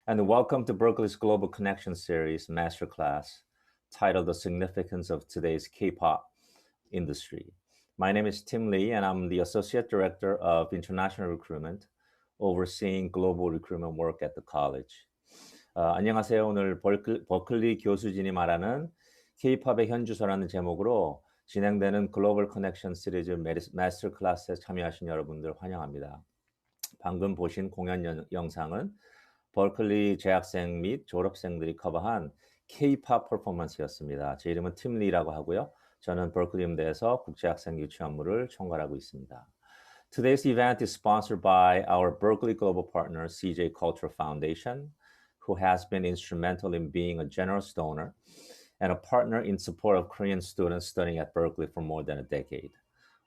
and welcome to Berklee's Global Connection Series Masterclass titled The Significance of Today's K-Pop Industry. My name is Tim Lee, and I'm the Associate Director of International Recruitment, overseeing global recruitment work at the college. 안녕하세요. 오늘 버클리 교수진이 말하는 K-팝의 현주소라는 제목으로 진행되는 글로벌 커넥션 시리즈 마스터 클래스에 참여하신 여러분들 환영합니다. 방금 보신 공연 영상은 버클리 재학생 및 졸업생들이 커버한 K-팝 퍼포먼스였습니다. 제 이름은 팀 리라고 하고요. 저는 버클리 음대에서 국제학생 유치 업무를 총괄하고 있습니다. Today's event is sponsored by our Berklee Global partner, CJ Cultural Foundation, who has been instrumental in being a generous donor and a partner in support of Korean students studying at Berklee for more than a decade.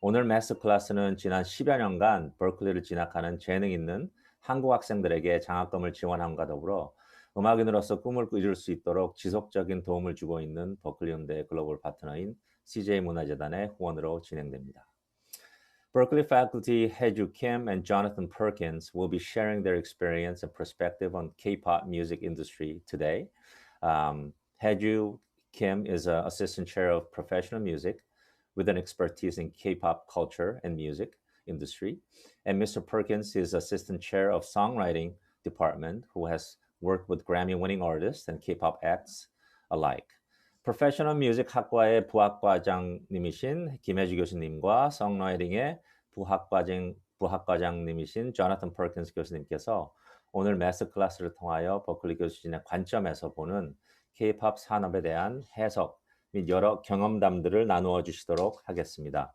오늘 마스터 클래스는 지난 10여 년간 버클리를 진학하는 재능 있는 한국 학생들에게 장학금을 지원함과 더불어 음악인으로서 꿈을 이룰 수 있도록 지속적인 도움을 주고 있는 버클리 음대의 글로벌 파트너인 CJ 문화재단의 후원으로 진행됩니다. Berklee faculty Hae Joo Kim and Jonathan Perkins will be sharing their experience and perspective on K-pop music industry today. Hae Joo Kim is an assistant chair of professional music with an expertise in K-pop culture and music industry. And Mr. Perkins is assistant chair of Songwriting Department, who has worked with Grammy-winning artists and K-pop acts alike. 프로페셔널 뮤직 학과의 부학과장님이신 김혜주 교수님과 성라이팅의 부학과장님이신 조나탄 퍼킨스 교수님께서 오늘 마스터 클래스를 통하여 버클리 교수진의 관점에서 보는 K-팝 산업에 대한 해석 및 여러 경험담들을 나누어 주시도록 하겠습니다.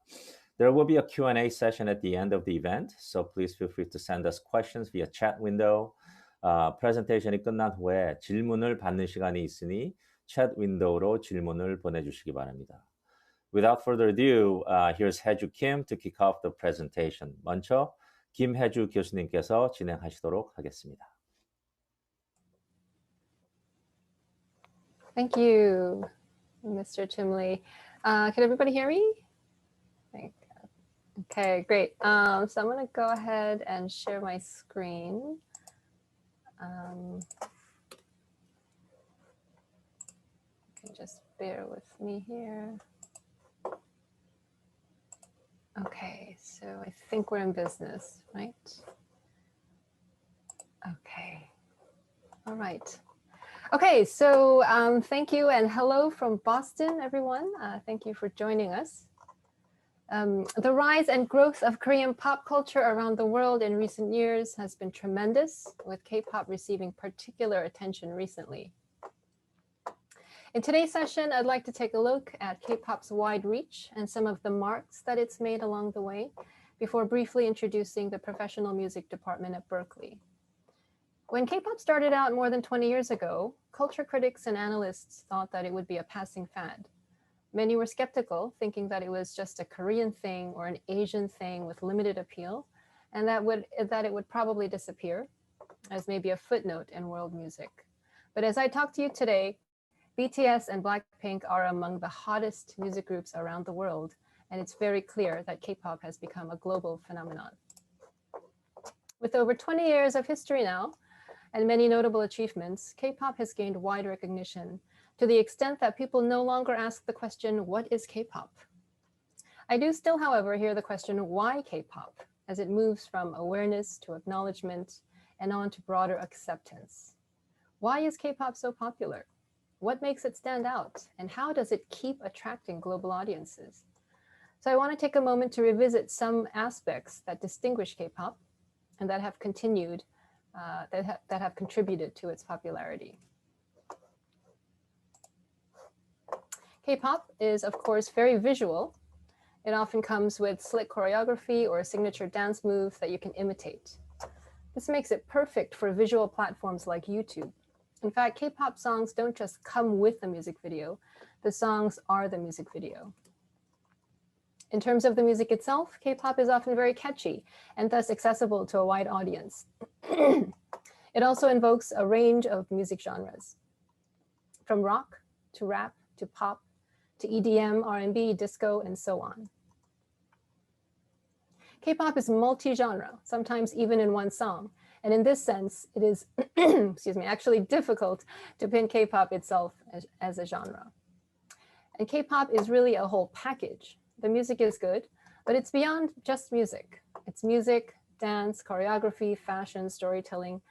There will be a Q&A session at the end of the event, so please feel free to send us questions via chat window. 프레젠테이션이 끝난 후에 질문을 받는 시간이 있으니 챗 윈도우로 질문을 보내주시기 바랍니다. Without further ado, here's Hae Joo Kim to kick off the presentation. 먼저 김혜주 교수님께서 진행하시도록 하겠습니다. Thank you, Mr. Tim Lee. Can everybody hear me? Okay, great. So I'm going to go ahead and share my screen. Just bear with me here. Okay, so I think we're in business, right? Okay, all right. Okay, so thank you and hello from Boston, everyone. Thank you for joining us. The rise and growth of Korean pop culture around the world in recent years has been tremendous, with K-pop receiving particular attention recently. In today's session, I'd like to take a look at K-pop's wide reach and some of the marks that it's made along the way before briefly introducing the professional music department at Berklee. When K-pop started out more than 20 years ago, culture critics and analysts thought that it would be a passing fad. Many were skeptical, thinking that it was just a Korean thing or an Asian thing with limited appeal, and that it would probably disappear as maybe a footnote in world music. But as I talk to you today, BTS and Blackpink are among the hottest music groups around the world, and it's very clear that K-pop has become a global phenomenon. With over 20 years of history now, and many notable achievements, K-pop has gained wide recognition to the extent that people no longer ask the question, what is K-pop? I do still, however, hear the question, why K-pop, as it moves from awareness to acknowledgement and on to broader acceptance. Why is K-pop so popular? What makes it stand out? And how does it keep attracting global audiences? So I want to take a moment to revisit some aspects that distinguish K-pop and that have continued, that have contributed to its popularity. K-pop is, of course, very visual. It often comes with slick choreography or a signature dance move that you can imitate. This makes it perfect for visual platforms like YouTube. In fact, K-pop songs don't just come with a music video. The songs are the music video. In terms of the music itself, K-pop is often very catchy and thus accessible to a wide audience. It also invokes a range of music genres, from rock to rap to pop to EDM, R&B, disco, and so on. K-pop is multi-genre, sometimes even in one song, And in this sense, it is, excuse me, actually difficult to pin K-pop itself as a genre. And K-pop is really a whole package. The music is good, but it's beyond just music. It's music, dance, choreography, fashion, storytelling,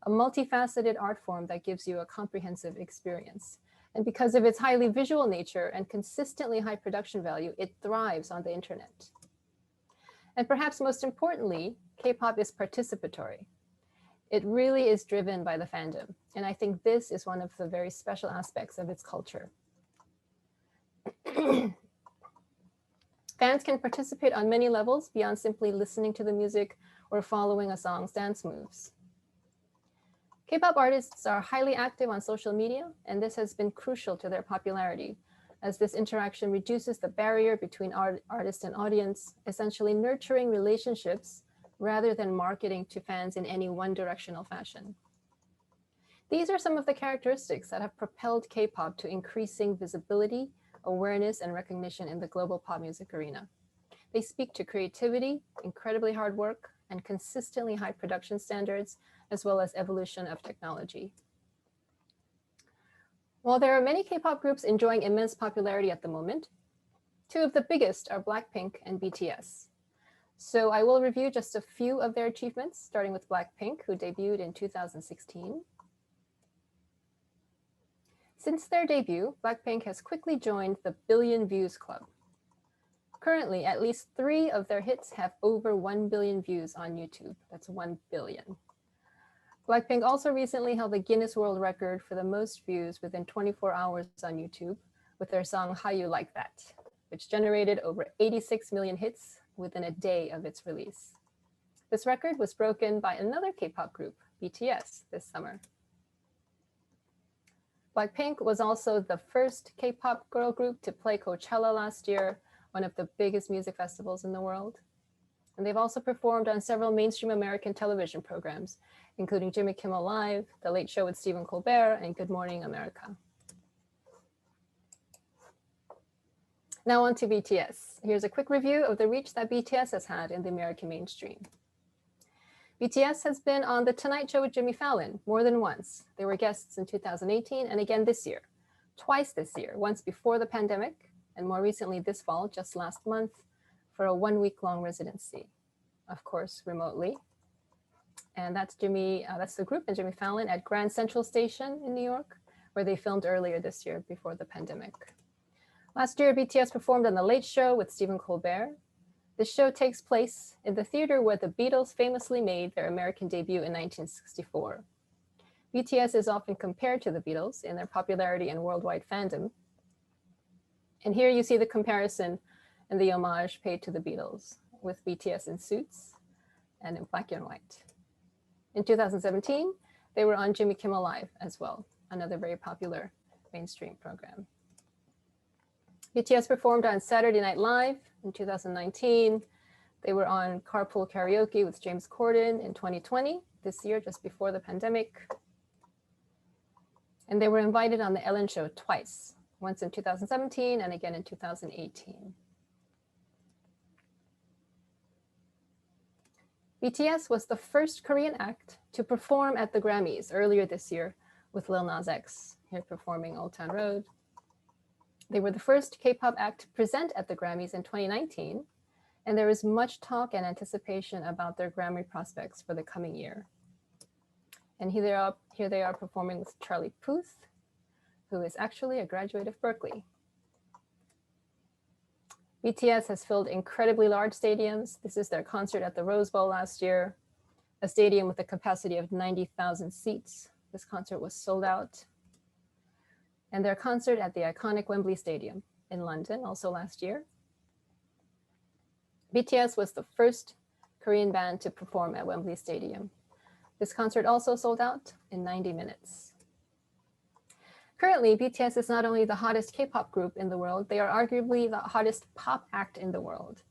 a multifaceted art form that gives you a comprehensive experience. And because of its highly visual nature and consistently high production value, it thrives on the internet. And perhaps most importantly, K-pop is participatory. It really is driven by the fandom. And I think this is one of the very special aspects of its culture. Fans can participate on many levels beyond simply listening to the music or following a song's dance moves. K-pop artists are highly active on social media, and this has been crucial to their popularity, as this interaction reduces the barrier between artist and audience, essentially nurturing relationships rather than marketing to fans in any one-directional fashion. These are some of the characteristics that have propelled K-pop to increasing visibility, awareness, and recognition in the global pop music arena. They speak to creativity, incredibly hard work, and consistently high production standards, as well as evolution of technology. While there are many K-pop groups enjoying immense popularity at the moment, two of the biggest are Blackpink and BTS. So I will review just a few of their achievements, starting with Blackpink, who debuted in 2016. Since their debut, Blackpink has quickly joined the Billion Views Club. Currently, at least 3 of their hits have over 1 billion views on YouTube. That's 1 billion. Blackpink also recently held the Guinness World Record for the most views within 24 hours on YouTube with their song How You Like That, which generated over 86 million hits within a day of its release. This record was broken by another K-pop group, BTS, this summer. Blackpink was also the first K-pop girl group to play Coachella last year, one of the biggest music festivals in the world. And they've also performed on several mainstream American television programs, including Jimmy Kimmel Live, The Late Show with Stephen Colbert, and Good Morning America. Now on to BTS. Here's a quick review of the reach that BTS has had in the American mainstream. BTS has been on The Tonight Show with Jimmy Fallon more than once. They were guests in 2018 and again this year, twice this year, once before the pandemic, and more recently this fall, just last month, for a 1-week-long residency, of course, remotely. And that's the group and Jimmy Fallon at Grand Central Station in New York, where they filmed earlier this year before the pandemic. Last year, BTS performed on The Late Show with Stephen Colbert. The show takes place in the theater where the Beatles famously made their American debut in 1964. BTS is often compared to the Beatles in their popularity and worldwide fandom. And here you see the comparison and the homage paid to the Beatles, with BTS in suits and in black and white. In 2017, they were on Jimmy Kimmel Live as well, another very popular mainstream program. BTS performed on Saturday Night Live in 2019. They were on Carpool Karaoke with James Corden in 2020, this year, just before the pandemic. And they were invited on The Ellen Show twice, once in 2017 and again in 2018. BTS was the first Korean act to perform at the Grammys earlier this year with Lil Nas X, here performing Old Town Road. They were the first K-pop act to present at the Grammys in 2019, and there is much talk and anticipation about their Grammy prospects for the coming year. And here they are performing with Charlie Puth, who is actually a graduate of Berklee. BTS has filled incredibly large stadiums. This is their concert at the Rose Bowl last year, a stadium with a capacity of 90,000 seats. This concert was sold out. And their concert at the iconic Wembley Stadium in London, also last year. BTS was the first Korean band to perform at Wembley Stadium. This concert also sold out in 90 minutes. Currently, BTS is not only the hottest K-pop group in the world, they are arguably the hottest pop act in the world.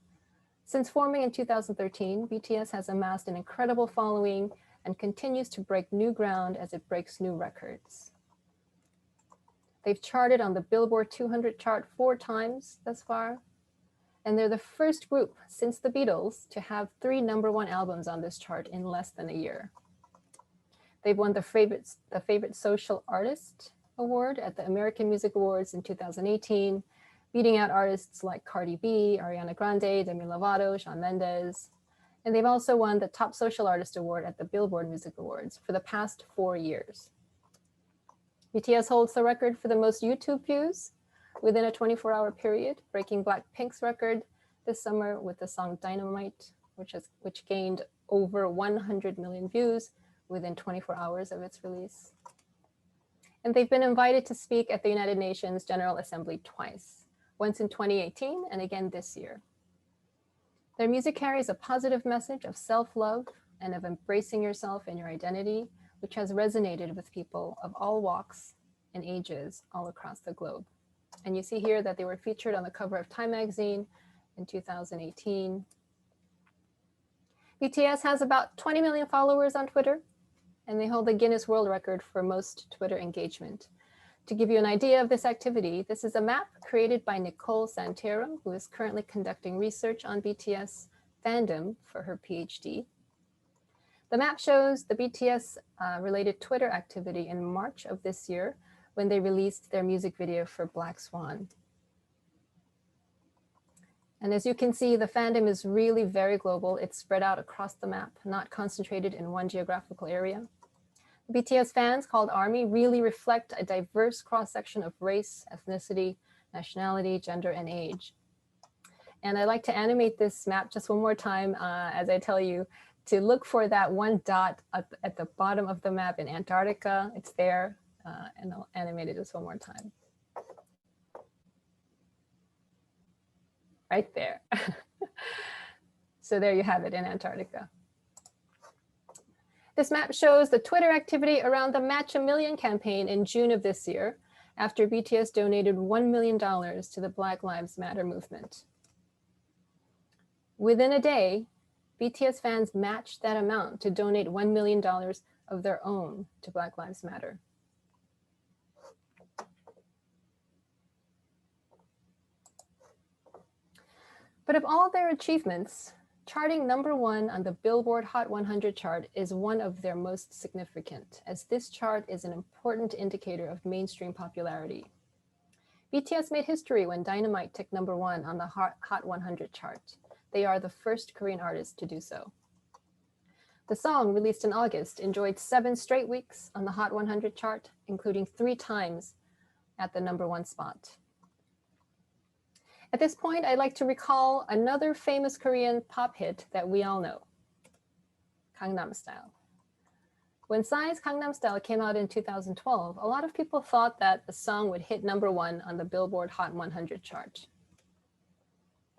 Since forming in 2013, BTS has amassed an incredible following and continues to break new ground as it breaks new records. They've charted on the Billboard 200 chart 4 times thus far, and they're the first group since the Beatles to have 3 #1 albums on this chart in less than a year. They've won the favorite social artist award at the American Music Awards in 2018, beating out artists like Cardi B, Ariana Grande, Demi Lovato, Shawn Mendes. And they've also won the top social artist award at the Billboard Music Awards for the past 4 years. BTS holds the record for the most YouTube views within a 24-hour period, breaking Blackpink's record this summer with the song Dynamite, which gained over 100 million views within 24 hours of its release. And they've been invited to speak at the United Nations General Assembly twice, once in 2018 and again this year. Their music carries a positive message of self-love and of embracing yourself and your identity, which has resonated with people of all walks and ages all across the globe. And you see here that they were featured on the cover of Time magazine in 2018. BTS has about 20 million followers on Twitter, and they hold the Guinness World Record for most Twitter engagement. To give you an idea of this activity, this is a map created by Nicole Santero, who is currently conducting research on BTS fandom for her PhD. The map shows the BTS related Twitter activity in March of this year when they released their music video for Black Swan. And as you can see, the fandom is really very global. It's spread out across the map, not concentrated in one geographical area. BTS fans, called ARMY, really reflect a diverse cross-section of race, ethnicity, nationality, gender, and age. And I like to animate this map just one more time as I tell you to look for that one dot at the bottom of the map in Antarctica. It's there, and I'll animate it just one more time. Right there. So there you have it in Antarctica. This map shows the Twitter activity around the Match a Million campaign in June of this year, after BTS donated $1 million to the Black Lives Matter movement. Within a day, BTS fans matched that amount to donate $1 million of their own to Black Lives Matter. But of all their achievements, charting #1 on the Billboard Hot 100 chart is one of their most significant, as this chart is an important indicator of mainstream popularity. BTS made history when Dynamite took #1 on the Hot 100 chart. They are the first Korean artist to do so. The song, released in August, enjoyed 7 straight weeks on the Hot 100 chart, including 3 times at the #1 spot. At this point, I'd like to recall another famous Korean pop hit that we all know, Gangnam Style. When Psy's Gangnam Style came out in 2012, a lot of people thought that the song would hit #1 on the Billboard Hot 100 chart.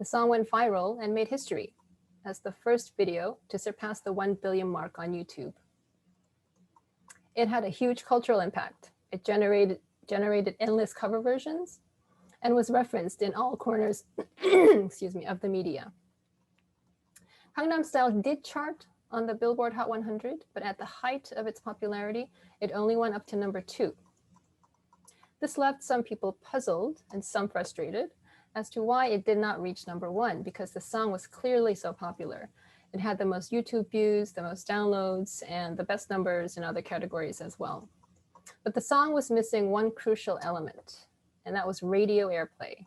The song went viral and made history as the first video to surpass the 1 billion mark on YouTube. It had a huge cultural impact. It generated endless cover versions and was referenced in all corners excuse me, of the media. Gangnam Style did chart on the Billboard Hot 100, but at the height of its popularity, it only went up to #2. This left some people puzzled and some frustrated as to why it did not reach #1, because the song was clearly so popular. It had the most YouTube views, the most downloads, and the best numbers in other categories as well. But the song was missing one crucial element, and that was radio airplay.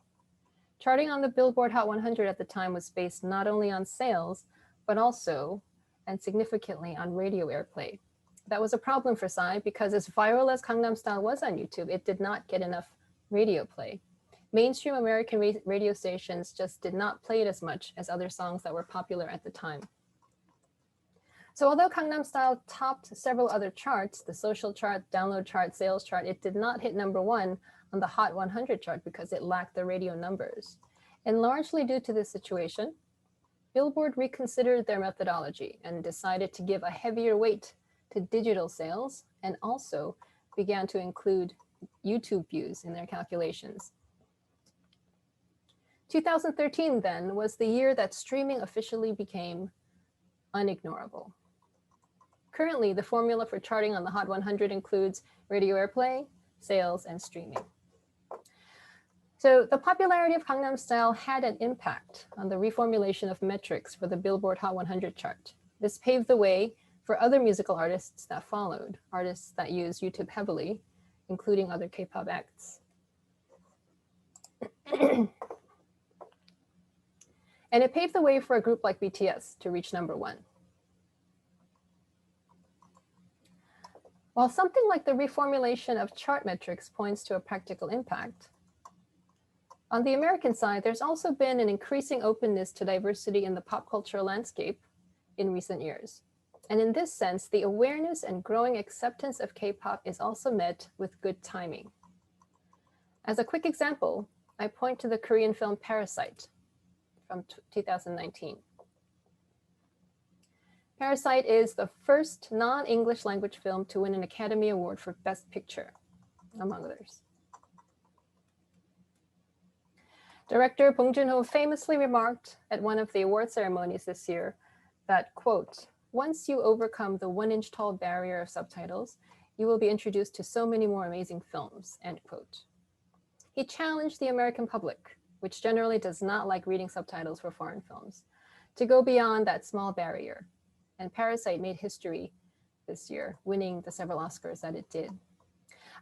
Charting on the Billboard Hot 100 at the time was based not only on sales, but also and significantly on radio airplay. That was a problem for Psy because as viral as Gangnam Style was on YouTube, it did not get enough radio play. Mainstream American radio stations just did not play it as much as other songs that were popular at the time. So although Gangnam Style topped several other charts, the social chart, download chart, sales chart, it did not hit #1 on the Hot 100 chart because it lacked the radio numbers. And largely due to this situation, Billboard reconsidered their methodology and decided to give a heavier weight to digital sales and also began to include YouTube views in their calculations. 2013 then was the year that streaming officially became unignorable. Currently, the formula for charting on the Hot 100 includes radio airplay, sales, and streaming. So the popularity of Gangnam Style had an impact on the reformulation of metrics for the Billboard Hot 100 chart. This paved the way for other musical artists that followed, artists that use YouTube heavily, including other K-pop acts. And it paved the way for a group like BTS to reach #1. While something like the reformulation of chart metrics points to a practical impact, on the American side, there's also been an increasing openness to diversity in the pop cultural landscape in recent years. And in this sense, the awareness and growing acceptance of K-pop is also met with good timing. As a quick example, I point to the Korean film Parasite from 2019. Parasite is the first non-English language film to win an Academy Award for Best Picture, among others. Director Bong Joon-ho famously remarked at one of the award ceremonies this year that, quote, "Once you overcome the 1-inch tall barrier of subtitles, you will be introduced to so many more amazing films," end quote. He challenged the American public, which generally does not like reading subtitles for foreign films, to go beyond that small barrier. And Parasite made history this year, winning the several Oscars that it did.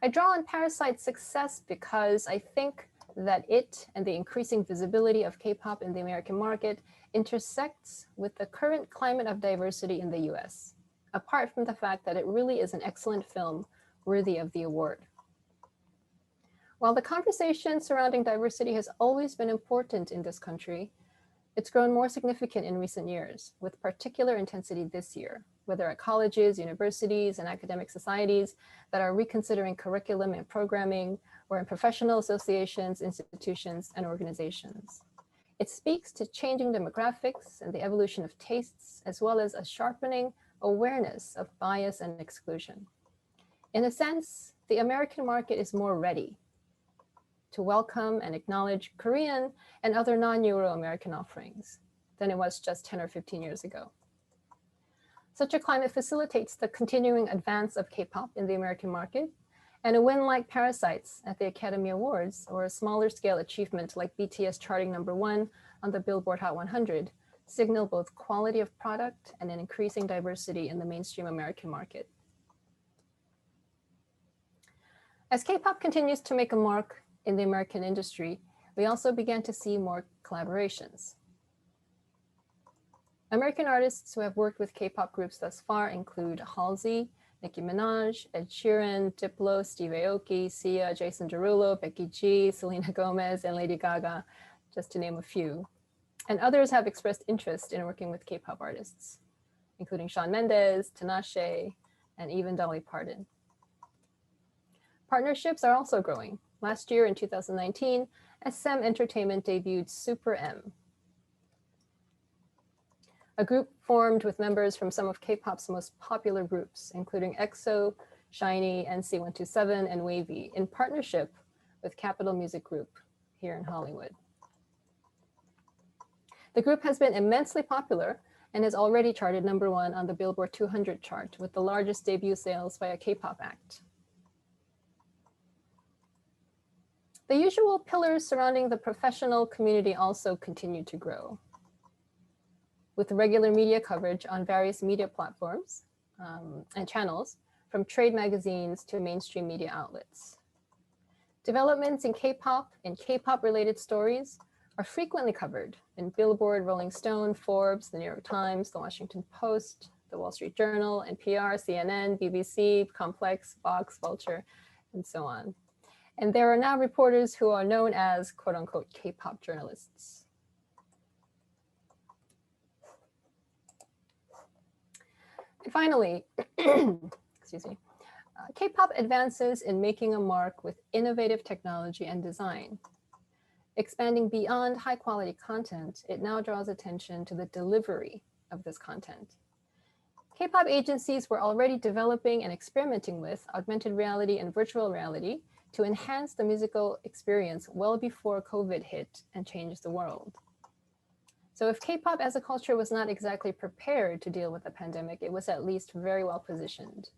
I draw on Parasite's success because I think that it and the increasing visibility of K-pop in the American market intersects with the current climate of diversity in the US, apart from the fact that it really is an excellent film worthy of the award. While the conversation surrounding diversity has always been important in this country, it's grown more significant in recent years, with particular intensity this year, whether at colleges, universities, and academic societies that are reconsidering curriculum and programming, or in professional associations, institutions, and organizations. It speaks to changing demographics and the evolution of tastes, as well as a sharpening awareness of bias and exclusion. In a sense, the American market is more ready to welcome and acknowledge Korean and other non-Euro-American offerings than it was just 10 or 15 years ago. Such a climate facilitates the continuing advance of K-pop in the American market, and a win like Parasite's at the Academy Awards, or a smaller scale achievement like BTS charting #1 on the Billboard Hot 100, signal both quality of product and an increasing diversity in the mainstream American market. As K-pop continues to make a mark in the American industry, we also began to see more collaborations. American artists who have worked with K-pop groups thus far include Halsey, Nicki Minaj, Ed Sheeran, Diplo, Steve Aoki, Sia, Jason Derulo, Becky G, Selena Gomez, and Lady Gaga, just to name a few. And others have expressed interest in working with K-pop artists, including Shawn Mendes, Tinashe, and even Dolly Parton. Partnerships are also growing. Last year in 2019, SM Entertainment debuted Super M, a group formed with members from some of K-pop's most popular groups, including EXO, SHINee, NC127, and Wavy, in partnership with Capitol Music Group here in Hollywood. The group has been immensely popular and has already charted #1 on the Billboard 200 chart, with the largest debut sales by a K-pop act. The usual pillars surrounding the professional community also continue to grow, with regular media coverage on various media platforms and channels, from trade magazines to mainstream media outlets. Developments in K-pop and K-pop-related stories are frequently covered in Billboard, Rolling Stone, Forbes, the New York Times, the Washington Post, the Wall Street Journal, NPR, CNN, BBC, Complex, Vox, Vulture, and so on. And there are now reporters who are known as quote unquote K-pop journalists. And finally, excuse me, K-pop advances in making a mark with innovative technology and design. Expanding beyond high quality content, it now draws attention to the delivery of this content. K-pop agencies were already developing and experimenting with augmented reality and virtual reality to enhance the musical experience well before COVID hit and changed the world. So if K-pop as a culture was not exactly prepared to deal with the pandemic, it was at least very well positioned.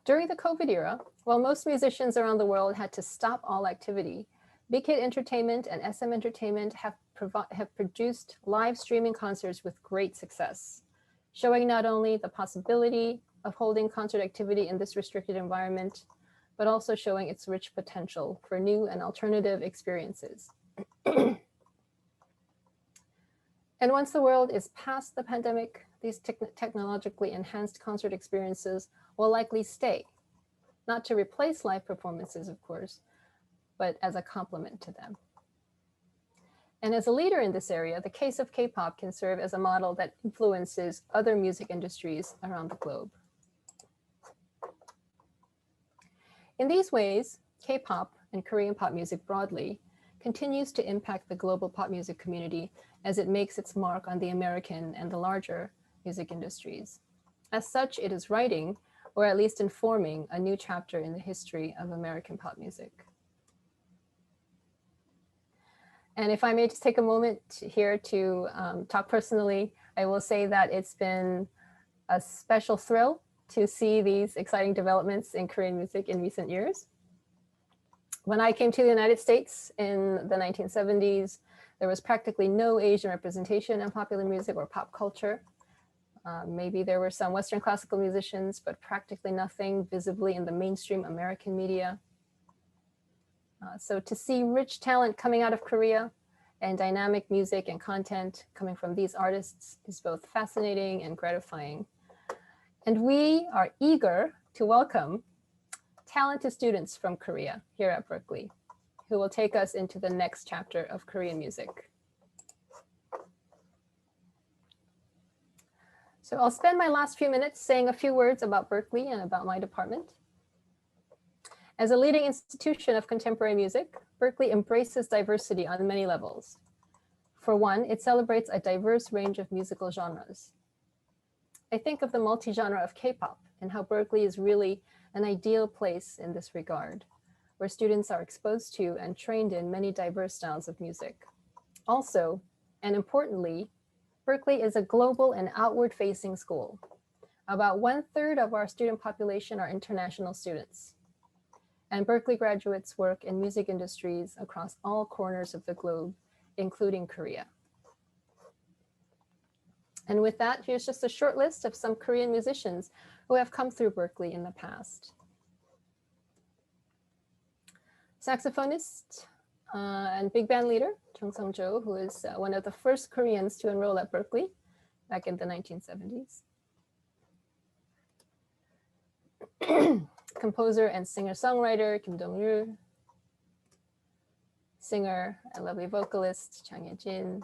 During the COVID era, while most musicians around the world had to stop all activity, Big Hit Entertainment and SM Entertainment have produced live streaming concerts with great success, showing not only the possibility of holding concert activity in this restricted environment, but also showing its rich potential for new and alternative experiences. And once the world is past the pandemic, these technologically enhanced concert experiences will likely stay, not to replace live performances, of course, but as a complement to them. And as a leader in this area, the case of K-pop can serve as a model that influences other music industries around the globe. In these ways, K-pop and Korean pop music broadly continues to impact the global pop music community as it makes its mark on the American and the larger music industries. As such, it is writing, or at least informing, a new chapter in the history of American pop music. And if I may just take a moment here to talk personally, I will say that it's been a special thrill to see these exciting developments in Korean music in recent years. When I came to the United States in the 1970s, there was practically no Asian representation in popular music or pop culture. Maybe there were some Western classical musicians, but practically nothing visibly in the mainstream American media. So to see rich talent coming out of Korea and dynamic music and content coming from these artists is both fascinating and gratifying. And we are eager to welcome talented students from Korea here at Berklee, who will take us into the next chapter of Korean music. So I'll spend my last few minutes saying a few words about Berklee and about my department. As a leading institution of contemporary music, Berklee embraces diversity on many levels. For one, it celebrates a diverse range of musical genres. I think of the multi-genre of K-pop and how Berklee is really an ideal place in this regard, where students are exposed to and trained in many diverse styles of music. Also, and importantly, Berklee is a global and outward-facing school. About 1/3 of our student population are international students. And Berklee graduates work in music industries across all corners of the globe, including Korea. And with that, here's just a short list of some Korean musicians who have come through Berklee in the past. Saxophonist and big band leader, Chung Sung-jo, who is one of the first Koreans to enroll at Berklee back in the 1970s. Composer and singer-songwriter, Kim Dong-ryul. Singer and lovely vocalist, Chang Ye-jin.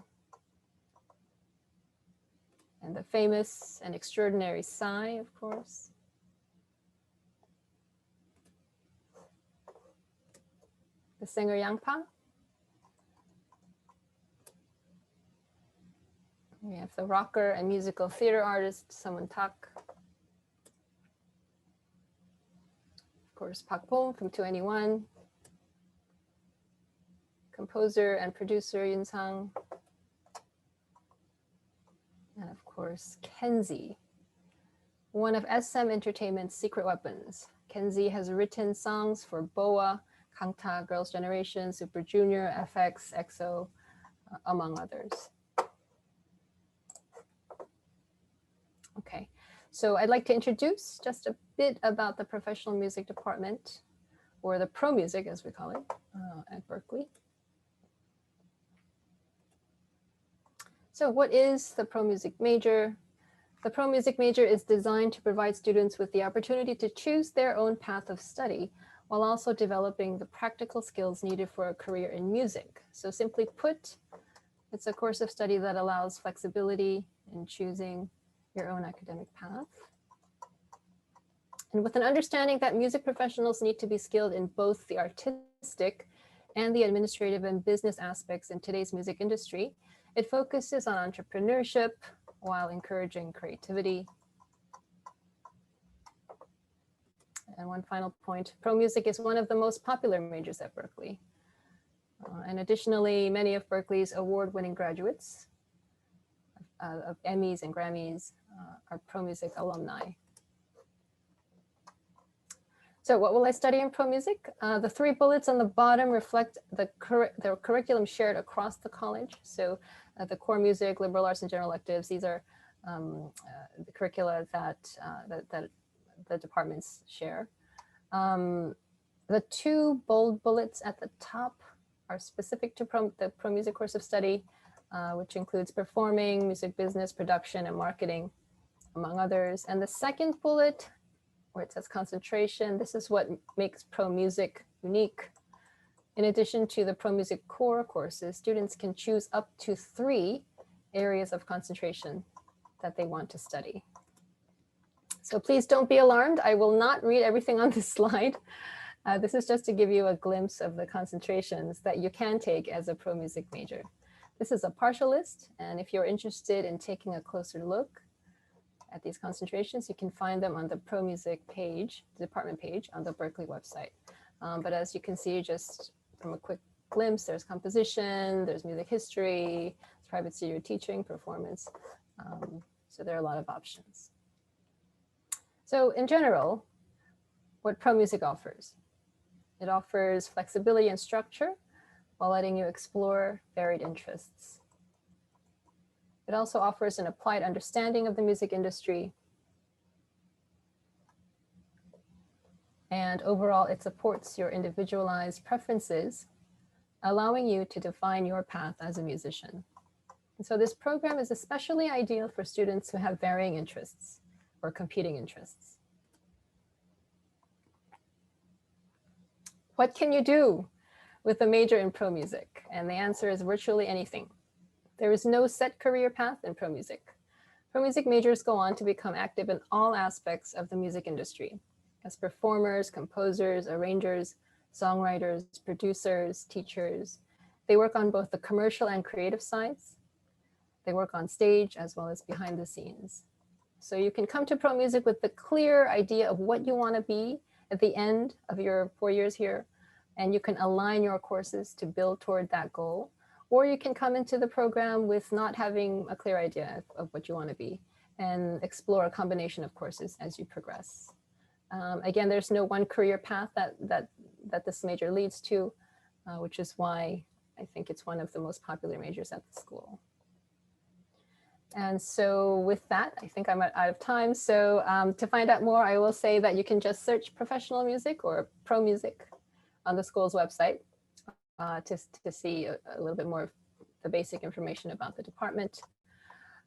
And the famous and extraordinary Psy, of course. The singer Yang Pa. We have the rocker and musical theater artist, Sung Tak. Of course, Park Bom from 2NE1. Composer and producer Yoon Sang. And of course, Kenzie, one of SM Entertainment's secret weapons. Kenzie has written songs for BoA, Kangta, Girls' Generation, Super Junior, FX, EXO, among others. Okay, so I'd like to introduce just a bit about the professional music department, or the pro music as we call it, at Berklee. So what is the pro music major? The pro music major is designed to provide students with the opportunity to choose their own path of study while also developing the practical skills needed for a career in music. So simply put, it's a course of study that allows flexibility in choosing your own academic path. And with an understanding that music professionals need to be skilled in both the artistic and the administrative and business aspects in today's music industry, it focuses on entrepreneurship while encouraging creativity. And one final point, pro music is one of the most popular majors at Berklee. And additionally, many of Berklee's award-winning graduates of Emmys and Grammys are pro music alumni. So what will I study in pro music? The 3 bullets on the bottom reflect the curriculum shared across the college. So the core music, liberal arts, and general electives, these are the curricula that the departments share. The 2 bold bullets at the top are specific to the pro music course of study, which includes performing, music business, production, and marketing, among others. And the second bullet, where it says concentration, this is what makes pro music unique. In addition to the pro music core courses, students can choose up to 3 areas of concentration that they want to study. So please don't be alarmed. I will not read everything on this slide. This is just to give you a glimpse of the concentrations that you can take as a pro music major. This is a partial list, and if you're interested in taking a closer look at these concentrations, you can find them on the pro music page, the department page on the Berklee website. But as you can see, just from a quick glimpse, there's composition, there's music history, there's private studio teaching, performance. So there are a lot of options. So in general, what pro music offers? It offers flexibility and structure while letting you explore varied interests. It also offers an applied understanding of the music industry. And overall, it supports your individualized preferences, allowing you to define your path as a musician. And so this program is especially ideal for students who have varying interests or competing interests. What can you do with a major in pro music? And the answer is virtually anything. There is no set career path in pro music. Pro music majors go on to become active in all aspects of the music industry, as performers, composers, arrangers, songwriters, producers, teachers. They work on both the commercial and creative sides. They work on stage as well as behind the scenes. So you can come to pro music with the clear idea of what you want to be at the end of your 4 years here, and you can align your courses to build toward that goal. Or you can come into the program with not having a clear idea of what you want to be and explore a combination of courses as you progress. Again, there's no one career path that this major leads to, which is why I think it's one of the most popular majors at the school. And so with that, I think I'm out of time. So to find out more, I will say that you can just search professional music or pro music on the school's website to see a little bit more of the basic information about the department.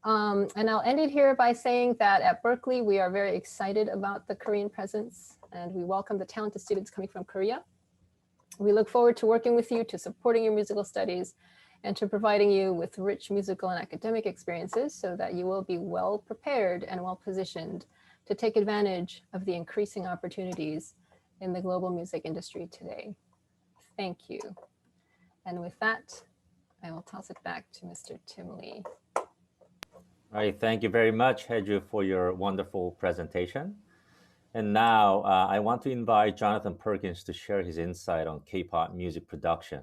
And I'll end it here by saying that at Berklee, we are very excited about the Korean presence, and we welcome the talented students coming from Korea. We look forward to working with you, to supporting your musical studies, and to providing you with rich musical and academic experiences so that you will be well prepared and well positioned to take advantage of the increasing opportunities in the global music industry today. Thank you. And with that, I will toss it back to Mr. Tim Lee. All right, thank you very much, Hae Joo, for your wonderful presentation. And now I want to invite Jonathan Perkins to share his insight on K-pop music production.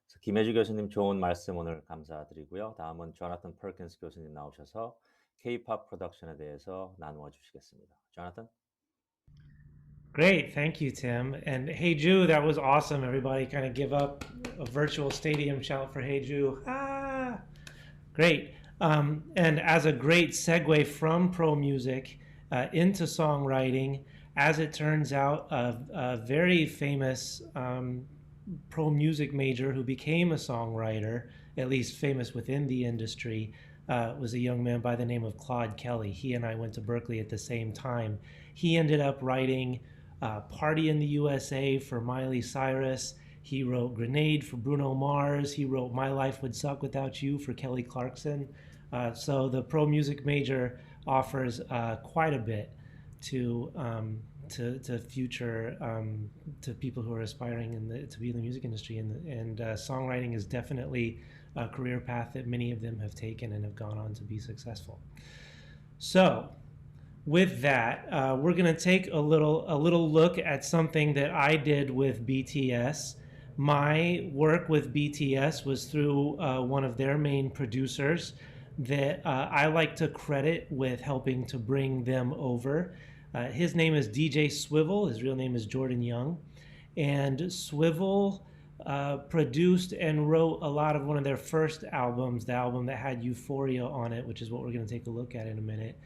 So, 김혜주 교수님 좋은 말씀 오늘 감사드리고요. 다음은 Jonathan Perkins 교수님 나오셔서 K-pop 프로덕션에 대해서 나누어 주시겠습니다. Jonathan? Great, thank you, Tim. And Hae Joo, that was awesome. Everybody kind of give up a virtual stadium shout for Hae Joo. Ah, great. And as a great segue from pro music into songwriting, as it turns out, a very famous pro music major who became a songwriter, at least famous within the industry, was a young man by the name of Claude Kelly. He and I went to Berklee at the same time. He ended up writing Party in the USA for Miley Cyrus. He wrote Grenade for Bruno Mars. He wrote My Life Would Suck Without You for Kelly Clarkson. So the pro music major offers quite a bit to future to people who are aspiring to be in the music industry, and songwriting is definitely a career path that many of them have taken and have gone on to be successful. So with that, we're going to take a little look at something that I did with BTS. My work with BTS was through one of their main producers that I like to credit with helping to bring them over. His name is DJ Swivel. His real name is Jordan Young. And Swivel produced and wrote a lot of one of their first albums, the album that had Euphoria on it, which is what we're going to take a look at in a minute.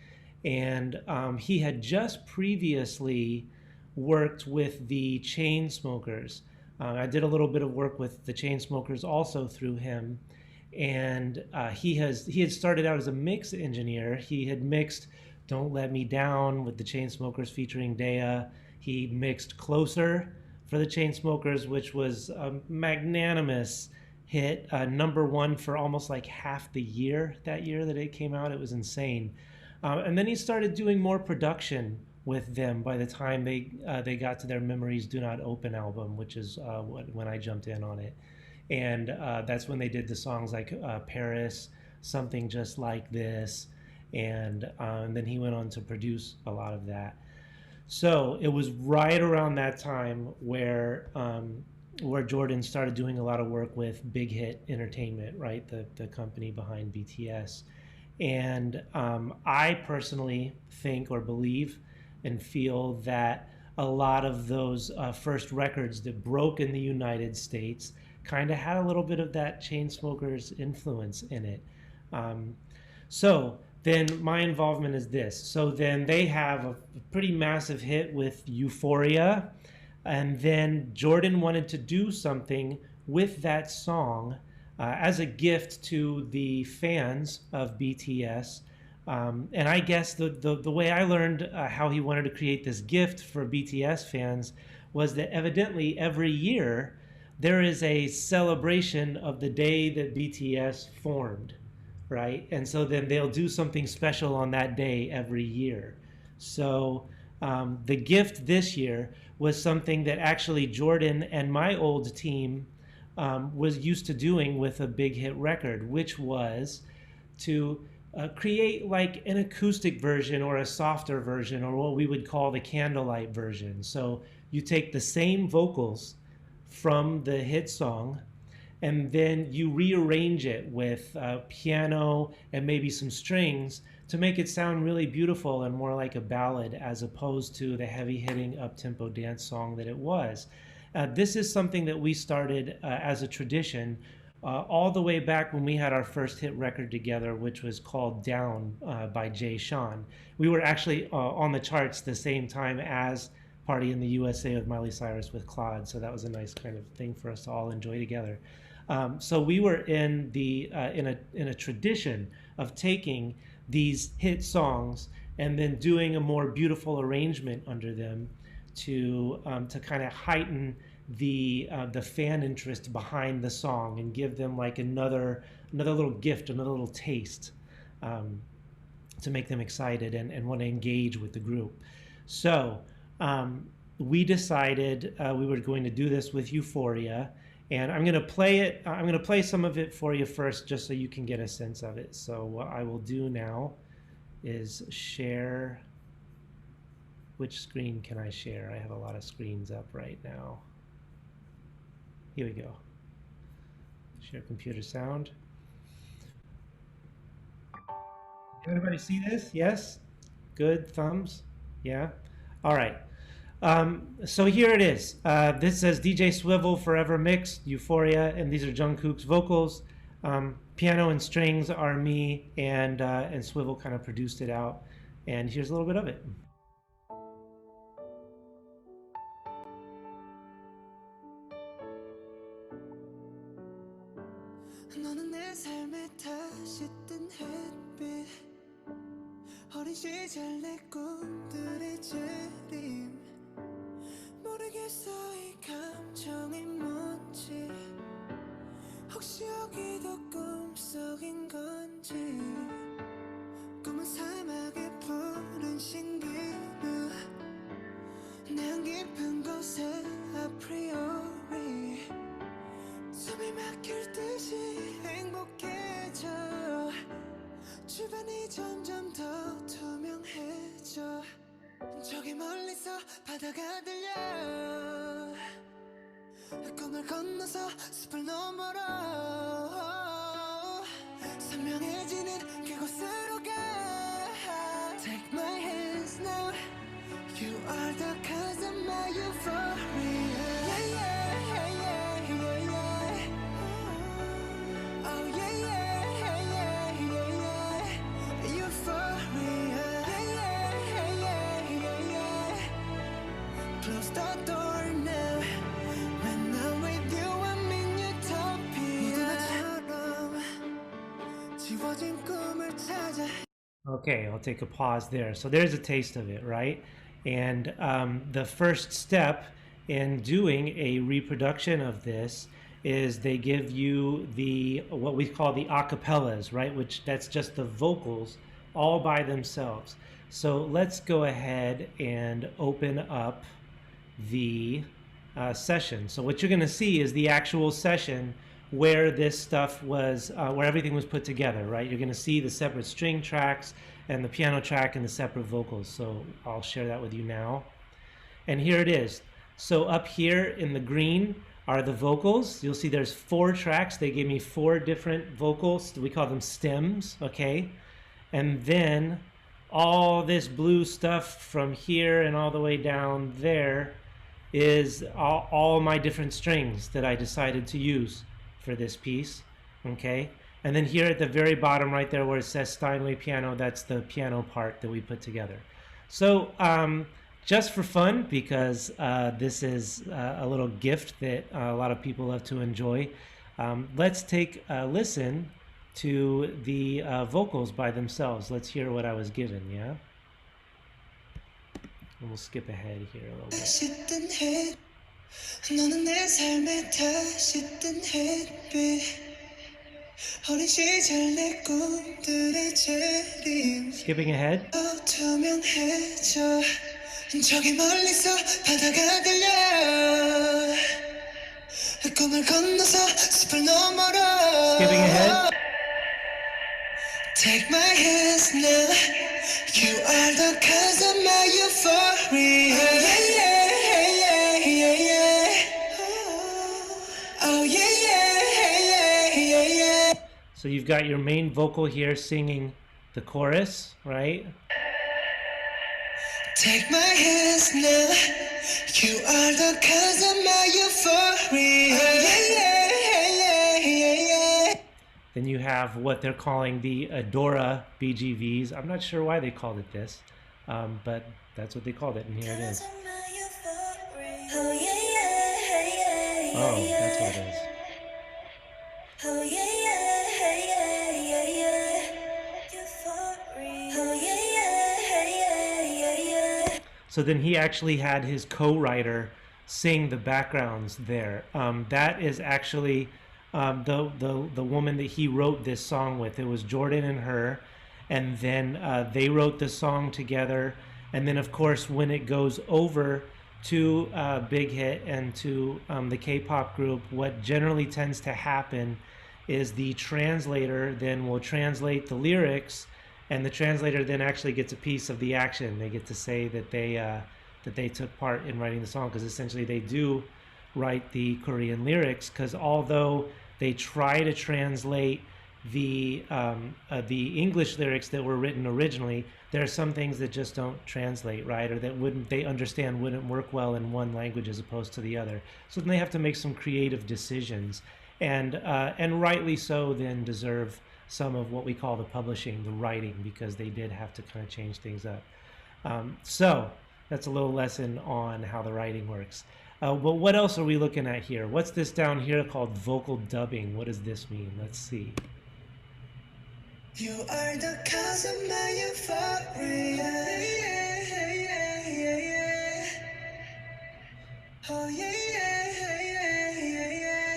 And he had just previously worked with the Chainsmokers. I did a little bit of work with the Chainsmokers also through him. And he had started out as a mix engineer. He had mixed Don't Let Me Down with the Chainsmokers featuring Daya. He mixed Closer for the Chainsmokers, which was a magnanimous hit, #1 for almost like half the year that it came out. It was insane. And then he started doing more production with them by the time they got to their Memories Do Not Open album, which is when I jumped in on it. And that's when they did the songs like Paris, Something Just Like This, and then he went on to produce a lot of that. So it was right around that time where Jordan started doing a lot of work with Big Hit Entertainment, right, the company behind BTS. And I personally think or believe and feel that a lot of those first records that broke in the United States kind of had a little bit of that Chainsmokers influence in it. So then my involvement is this. So then they have a pretty massive hit with Euphoria, and then Jordan wanted to do something with that song as a gift to the fans of BTS. And I guess the way I learned how he wanted to create this gift for BTS fans was that evidently every year there is a celebration of the day that BTS formed, right? And so then they'll do something special on that day every year. So the gift this year was something that actually Jordan and my old team was used to doing with a big hit record, which was to create like an acoustic version or a softer version, or what we would call the candlelight version. So you take the same vocals from the hit song, and then you rearrange it with piano and maybe some strings to make it sound really beautiful and more like a ballad as opposed to the heavy-hitting up-tempo dance song that it was. This is something that we started as a tradition all the way back when we had our first hit record together, which was called Down by Jay Sean. We were actually on the charts the same time as Party in the USA with Miley Cyrus with Claude, so that was a nice kind of thing for us to all enjoy together. So we were in a tradition of taking these hit songs and then doing a more beautiful arrangement under them to kind of heighten the fan interest behind the song and give them like another little gift, another little taste to make them excited and want to engage with the group. So we decided we were going to do this with Euphoria, and I'm going to play it. I'm going to play some of it for you first, just so you can get a sense of it. So what I will do now is share. Which screen can I share? I have a lot of screens up right now. Here we go. Share computer sound. Everybody see this? Yes? Good, thumbs? Yeah? All right. So here it is. This says DJ Swivel Forever Mixed, Euphoria, and these are Jungkook's vocals. Piano and strings are me, and Swivel kind of produced it out. And here's a little bit of it. 너는 내 삶에 다시 뜬 햇빛 어린 시절 내 꿈들의 재림 모르겠어 이 감정이 뭔지 혹시 여기도 꿈속인 건지 꿈은 사막의 푸른 신기루 내 깊은 곳에 아프리오리 숨이 막힐 듯이 행복해져 주변이 점점 더 투명해져 저기 멀리서 바다가 들려 꿈을 건너서 숲을 너머로 선명해지는 그곳으로 가 Take my hands now the cause of my euphoria. Yeah, yeah, yeah, yeah, yeah. Oh yeah, yeah, yeah, yeah, yeah. Euphoria. Yeah, yeah, yeah, yeah, yeah. Close the door now. When I'm with you, I'm in utopia. 모두 나처럼 지워진 꿈을 찾아. Okay, I'll take a pause there. So there's a taste of it, right? And the first step in doing a reproduction of this is they give you the what we call the acapellas, right? Which that's just the vocals all by themselves. So let's go ahead and open up the session. So what you're going to see is the actual session where this stuff was, where everything was put together, right? You're going to see the separate string tracks and the piano track and the separate vocals. So I'll share that with you now. And here it is. So up here in the green are the vocals. You'll see there's 4 tracks. They gave me 4 different vocals. We call them stems, okay? And then all this blue stuff from here and all the way down there is all my different strings that I decided to use for this piece, okay? And then here at the very bottom right there where it says Steinway piano, that's the piano part that we put together. So just for fun, because this is a little gift that a lot of people love to enjoy, let's take a listen to the vocals by themselves. Let's hear what I was given, yeah? And we'll skip ahead here a little bit. 너는 내 삶의 다시 뜬 햇빛 어린 시절 내 꿈들의 재림 Skipping ahead. 투명해져 저기 멀리서 바다가 들려 꿈을 건너서 숲을 너머로 Skipping ahead. Take my hands now You are the cause of my euphoria yeah, yeah, yeah, yeah. Oh yeah, yeah, yeah, yeah. So you've got your main vocal here singing the chorus, right? Take my hands now You are the cause of my euphoria yeah, yeah, yeah, yeah. Then you have what they're calling the Adora BGVs. I'm not sure why they called it this, but that's what they called it, and here it is. Oh, that's what it is. Oh yeah, yeah, yeah, yeah. Euphoria. Oh yeah, yeah, yeah. So then he actually had his co-writer sing the backgrounds there. That is actually the woman that he wrote this song with. It was Jordan and her, and then they wrote the song together. And then of course when it goes over to Big Hit and to the K-pop group, what generally tends to happen is the translator then will translate the lyrics, and the translator then actually gets a piece of the action. They get to say that they took part in writing the song, because essentially they do write the Korean lyrics, because although they try to translate the English lyrics that were written originally, there are some things that just don't translate, right? Or that they understand wouldn't work well in one language as opposed to the other. So then they have to make some creative decisions, and rightly so then deserve some of what we call the publishing, the writing, because they did have to kind of change things up. So that's a little lesson on how the writing works. But what else are we looking at here? What's this down here called vocal dubbing? What does this mean? Let's see. You are the cause of my euphoria. Yeah, yeah, yeah, yeah. Oh yeah, yeah, yeah, yeah,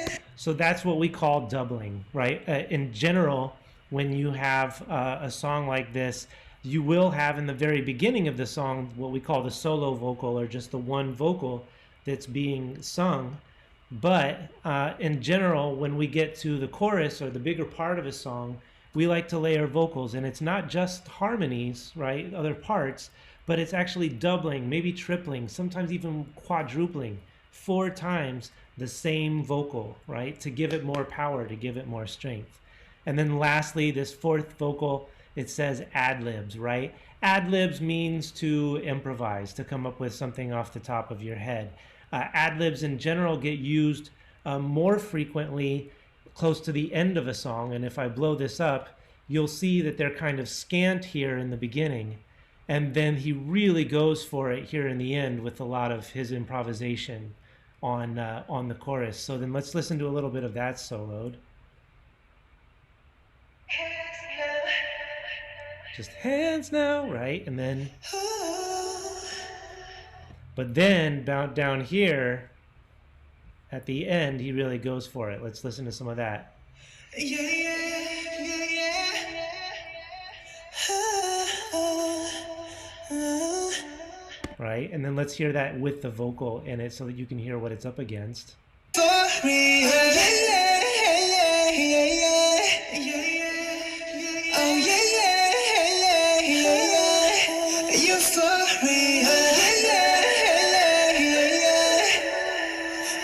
yeah. So that's what we call doubling, right? In general, when you have a song like this, you will have in the very beginning of the song what we call the solo vocal, or just the one vocal that's being sung. But in general, when we get to the chorus or the bigger part of a song, we like to layer vocals, and it's not just harmonies, right, other parts, but it's actually doubling, maybe tripling, sometimes even quadrupling 4 times the same vocal, right, to give it more power, to give it more strength. And then lastly, this 4th vocal it says ad-libs, right? Ad-libs means to improvise, to come up with something off the top of your head. Ad-libs in general get used more frequently close to the end of a song, and if I blow this up, you'll see that they're kind of scant here in the beginning, and then he really goes for it here in the end with a lot of his improvisation on the chorus. So then let's listen to a little bit of that soloed. Just hands now, right? And then, but then down here at the end, he really goes for it. Let's listen to some of that. Yeah, yeah, yeah, yeah. Right? And then let's hear that with the vocal in it so that you can hear what it's up against. For real. Yeah, yeah, yeah, yeah, yeah, yeah. Oh, yeah, yeah, yeah, yeah, yeah. You're for real. Yeah, yeah, yeah, yeah.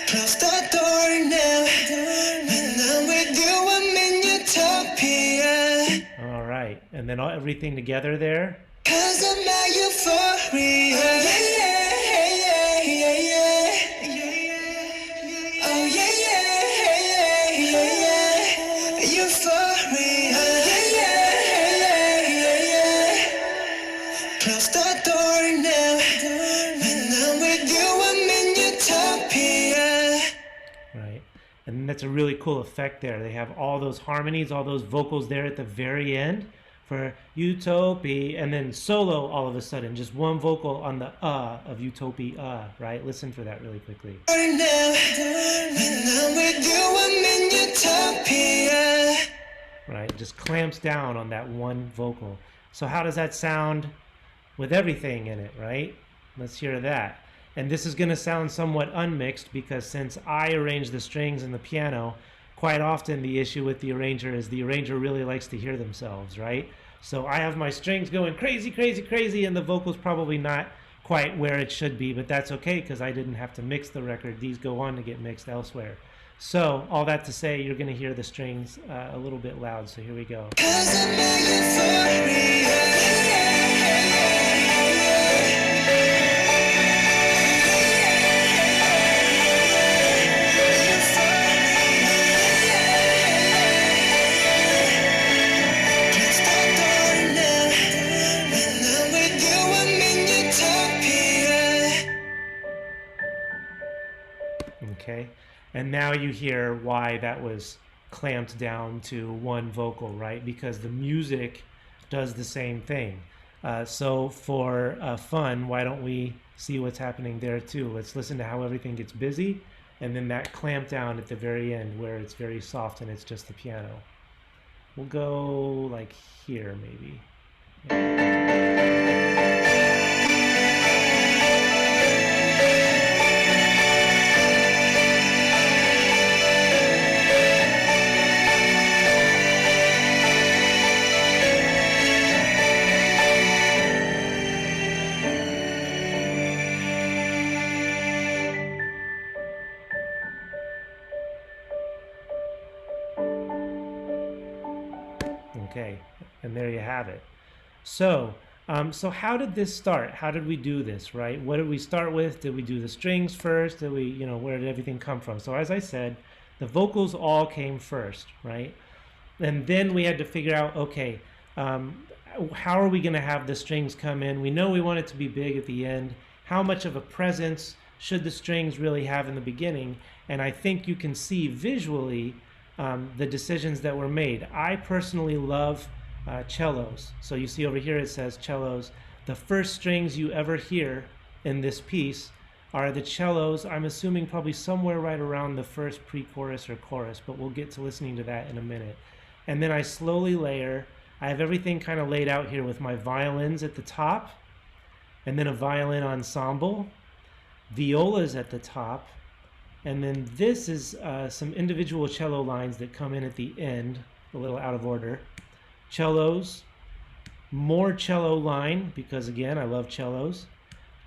Close the door now. When I'm with you, I'm in utopia. All right. And then everything together there. 'Cause I'm not euphoria. Yeah, yeah, yeah, yeah, yeah. Oh, yeah, yeah, yeah, yeah. Euphoria. Yeah, yeah, yeah, yeah. Close the door now. When I'm with you, I'm in utopia. Right. And that's a really cool effect there. They have all those harmonies, all those vocals there at the very end for utopia, and then solo all of a sudden, just one vocal on the of utopia, right? Listen for that really quickly. Right now, when I'm with you, I'm in utopia. Right? Just clamps down on that one vocal. So how does that sound with everything in it, right? Let's hear that. And this is going to sound somewhat unmixed because since I arrange the strings and the piano, quite often the issue with the arranger is the arranger really likes to hear themselves, right? So I have my strings going crazy, crazy, crazy, and the vocal's probably not quite where it should be, but that's okay because I didn't have to mix the record. These go on to get mixed elsewhere. So all that to say, you're going to hear the strings a little bit loud, so here we go. 'Cause I'm not euphoria. Close the door now. When I'm with you, I'm in utopia. Okay, and now you hear why that was clamped down to one vocal, right? Because the music does the same thing. So for fun, why don't we see what's happening there too? Let's listen to how everything gets busy, and then that clamp down at the very end where it's very soft and it's just the piano. We'll go like here maybe. Okay, and there you have it. So, so how did this start? How did we do this, right? What did we start with? Did we do the strings first? Did we, where did everything come from? So as I said, the vocals all came first, right? And then we had to figure out, okay, how are we going to have the strings come in? We know we want it to be big at the end. How much of a presence should the strings really have in the beginning? And I think you can see visually the decisions that were made. I personally love cellos. So you see over here it says cellos. The first strings you ever hear in this piece are the cellos. I'm assuming probably somewhere right around the first pre-chorus or chorus, but we'll get to listening to that in a minute. And then I slowly layer. I have everything kind of laid out here with my violins at the top, and then a violin ensemble, violas at the top, and then this is some individual cello lines that come in at the end, a little out of order. Cellos, more cello line, because again, I love cellos.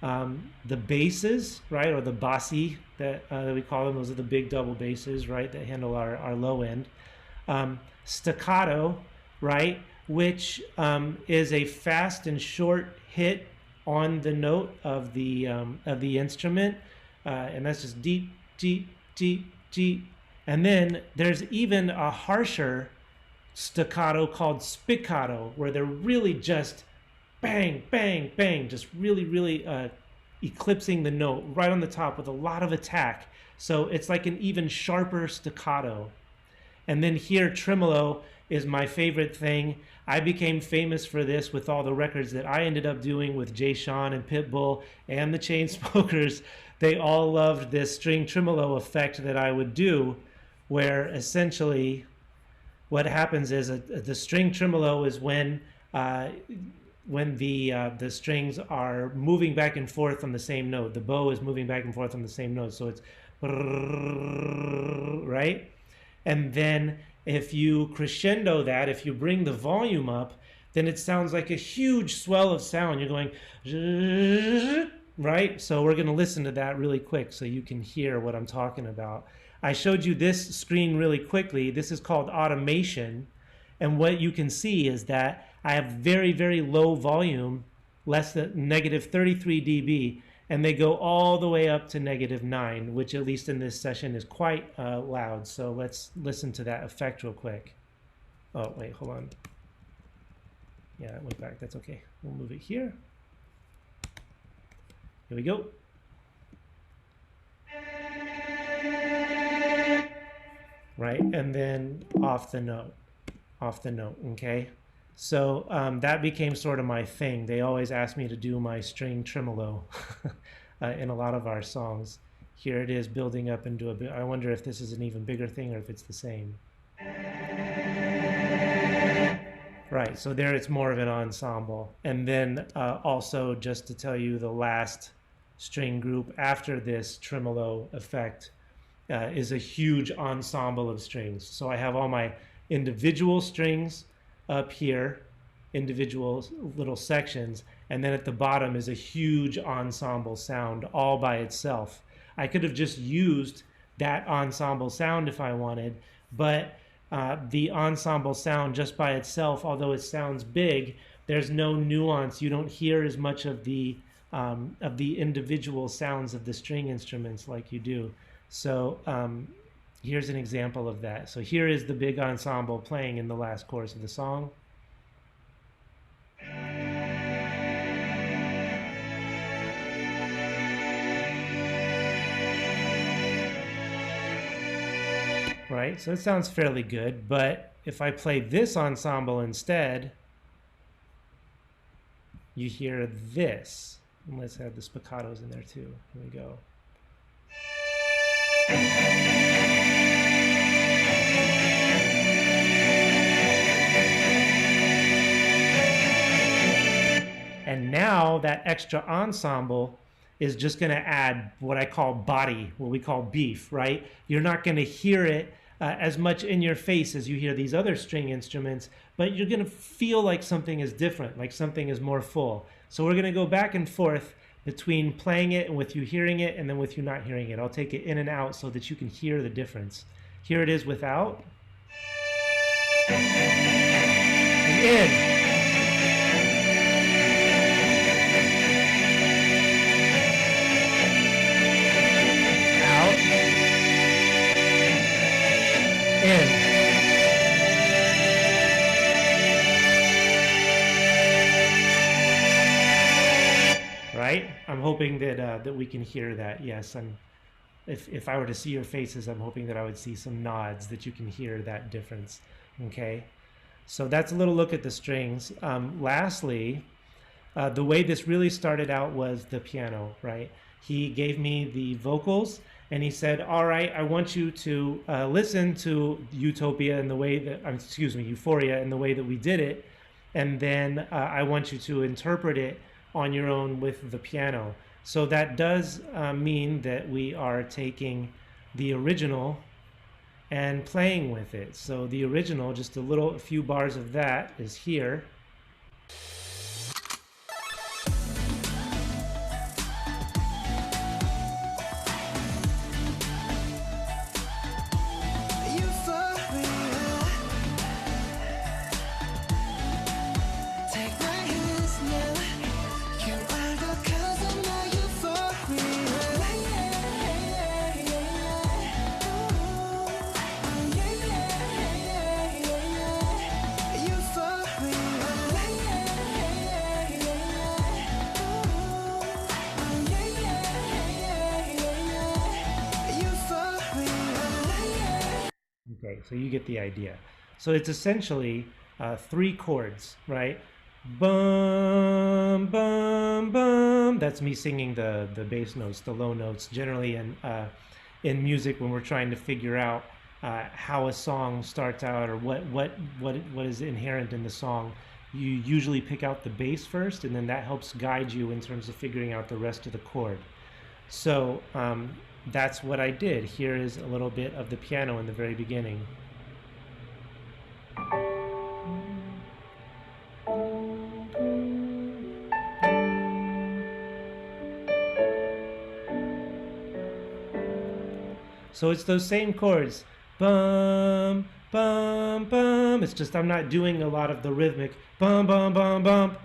The basses, right, or the bassi that we call them, those are the big double basses, right, that handle our low end. Staccato, right, which is a fast and short hit on the note of the instrument, and that's just deep, deep, deep, deep. And then there's even a harsher staccato called spiccato, where they're really just bang, bang, bang, just really, really eclipsing the note right on the top with a lot of attack. So it's like an even sharper staccato. And then here, tremolo is my favorite thing. I became famous for this with all the records that I ended up doing with Jay Sean and Pitbull and the Chainsmokers. They all loved this string tremolo effect that I would do, where essentially what happens is the string tremolo is when the strings are moving back and forth on the same note. The bow is moving back and forth on the same note. So it's right? And then if you crescendo that, if you bring the volume up, then it sounds like a huge swell of sound. You're going, right? So we're going to listen to that really quick so you can hear what I'm talking about. I showed you this screen really quickly. This is called automation. And what you can see is that I have very, very low volume, less than -33 dB, and they go all the way up to -9, which at least in this session is quite loud. So let's listen to that effect real quick. Oh, wait, hold on. Yeah, it went back. That's okay. We'll move it here. Here we go. Right, and then off the note, okay? So that became sort of my thing. They always asked me to do my string tremolo in a lot of our songs. Here it is building up into a bit. I wonder if this is an even bigger thing or if it's the same. Right, so there it's more of an ensemble. And then also just to tell you, the last string group after this tremolo effect is a huge ensemble of strings. So I have all my individual strings up here, individual little sections, and then at the bottom is a huge ensemble sound all by itself. I could have just used that ensemble sound if I wanted, but the ensemble sound just by itself, although it sounds big, there's no nuance. You don't hear as much of the individual sounds of the string instruments like you do. So here's an example of that. So here is the big ensemble playing in the last chorus of the song. Right, so it sounds fairly good, but if I play this ensemble instead, you hear this. And let's have the spiccatos in there too. Here we go. And now that extra ensemble is just going to add what I call body, what we call beef, right? You're not going to hear it as much in your face as you hear these other string instruments, but you're going to feel like something is different, like something is more full. So we're going to go back and forth between playing it and with you hearing it and then with you not hearing it. I'll take it in and out so that you can hear the difference. Here it is without. And in. In. Right? I'm hoping that that we can hear that. Yes, if I were to see your faces, I'm hoping that I would see some nods that you can hear that difference. Okay, so that's a little look at the strings. Lastly, the way this really started out was the piano. Right? He gave me the vocals. And he said, all right, I want you to listen to Utopia in the way that, Euphoria in the way that we did it. And then I want you to interpret it on your own with the piano. So that does mean that we are taking the original and playing with it. So the original, just a few bars of that is here. Okay, so you get the idea. So it's essentially 3 chords, right? Bum, bum, bum. That's me singing the bass notes, the low notes. Generally in music, when we're trying to figure out how a song starts out or what is inherent in the song, you usually pick out the bass first, and then that helps guide you in terms of figuring out the rest of the chord. So that's what I did. Here is a little bit of the piano in the very beginning. So it's those same chords, bum, bum, bum. It's just I'm not doing a lot of the rhythmic bum, bum, bum, bum,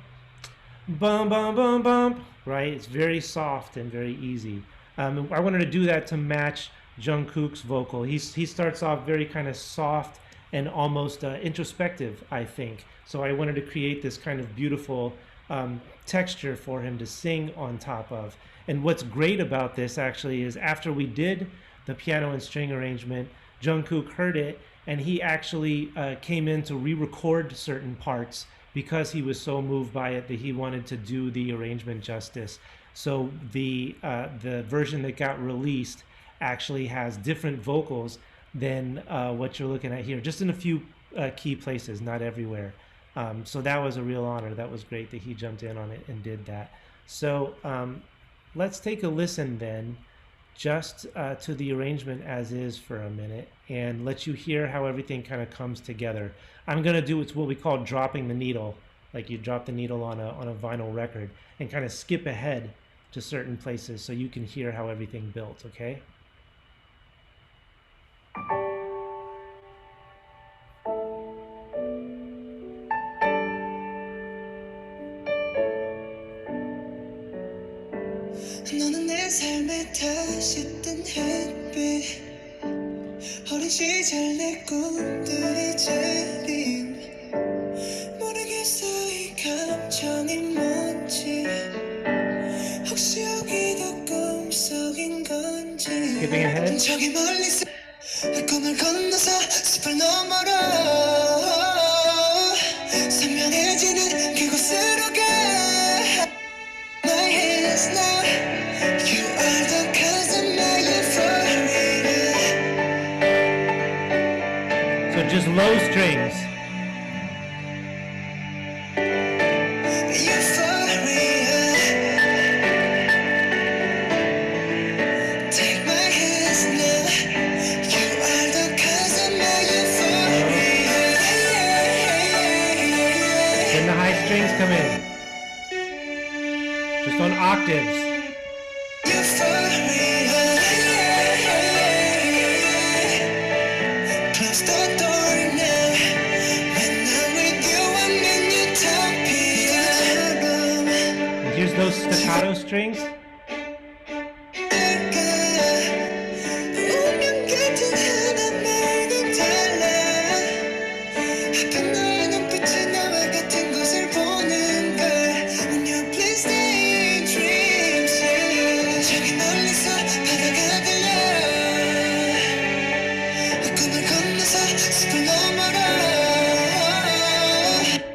bum, bum, bum, bum, right? It's very soft and very easy. I wanted to do that to match Jungkook's vocal. He starts off very kind of soft and almost introspective, I think. So I wanted to create this kind of beautiful texture for him to sing on top of. And what's great about this actually is after we did the piano and string arrangement, Jungkook heard it, and he actually came in to re-record certain parts because he was so moved by it that he wanted to do the arrangement justice. So the version that got released actually has different vocals than what you're looking at here, just in a few key places, not everywhere. So that was a real honor. That was great that he jumped in on it and did that. So let's take a listen then, just to the arrangement as is for a minute, and let you hear how everything kind of comes together. I'm going to do what we call dropping the needle, like you drop the needle on a vinyl record, and kind of skip ahead to certain places so you can hear how everything built, okay? 너는 내 삶에 다시 뜬 햇빛 어린 시절 내 꿈들이 재림 모르겠어 이 감정이 뭔지 혹시 여기도 꿈속인 건지 Skipping ahead. 저기 멀리서 꿈을 건너서 숲을 너머로 선명해지는 그곳으로 가 My hands now You are the cause of my euphoria So just low strings. Euphoria Take my hands now You are the cause of my euphoria Then the high strings come in. Just on octaves. Close the door now When I'm with you I'm in utopia And here's those staccato strings. 운명 같은 하나만은 달라 아픈 너의 눈빛이 나와 같은 곳을 보는 걸 When you please stay in dreams 저기 멀리서 바다가 들려 꿈을 건너서 숲을 넘어라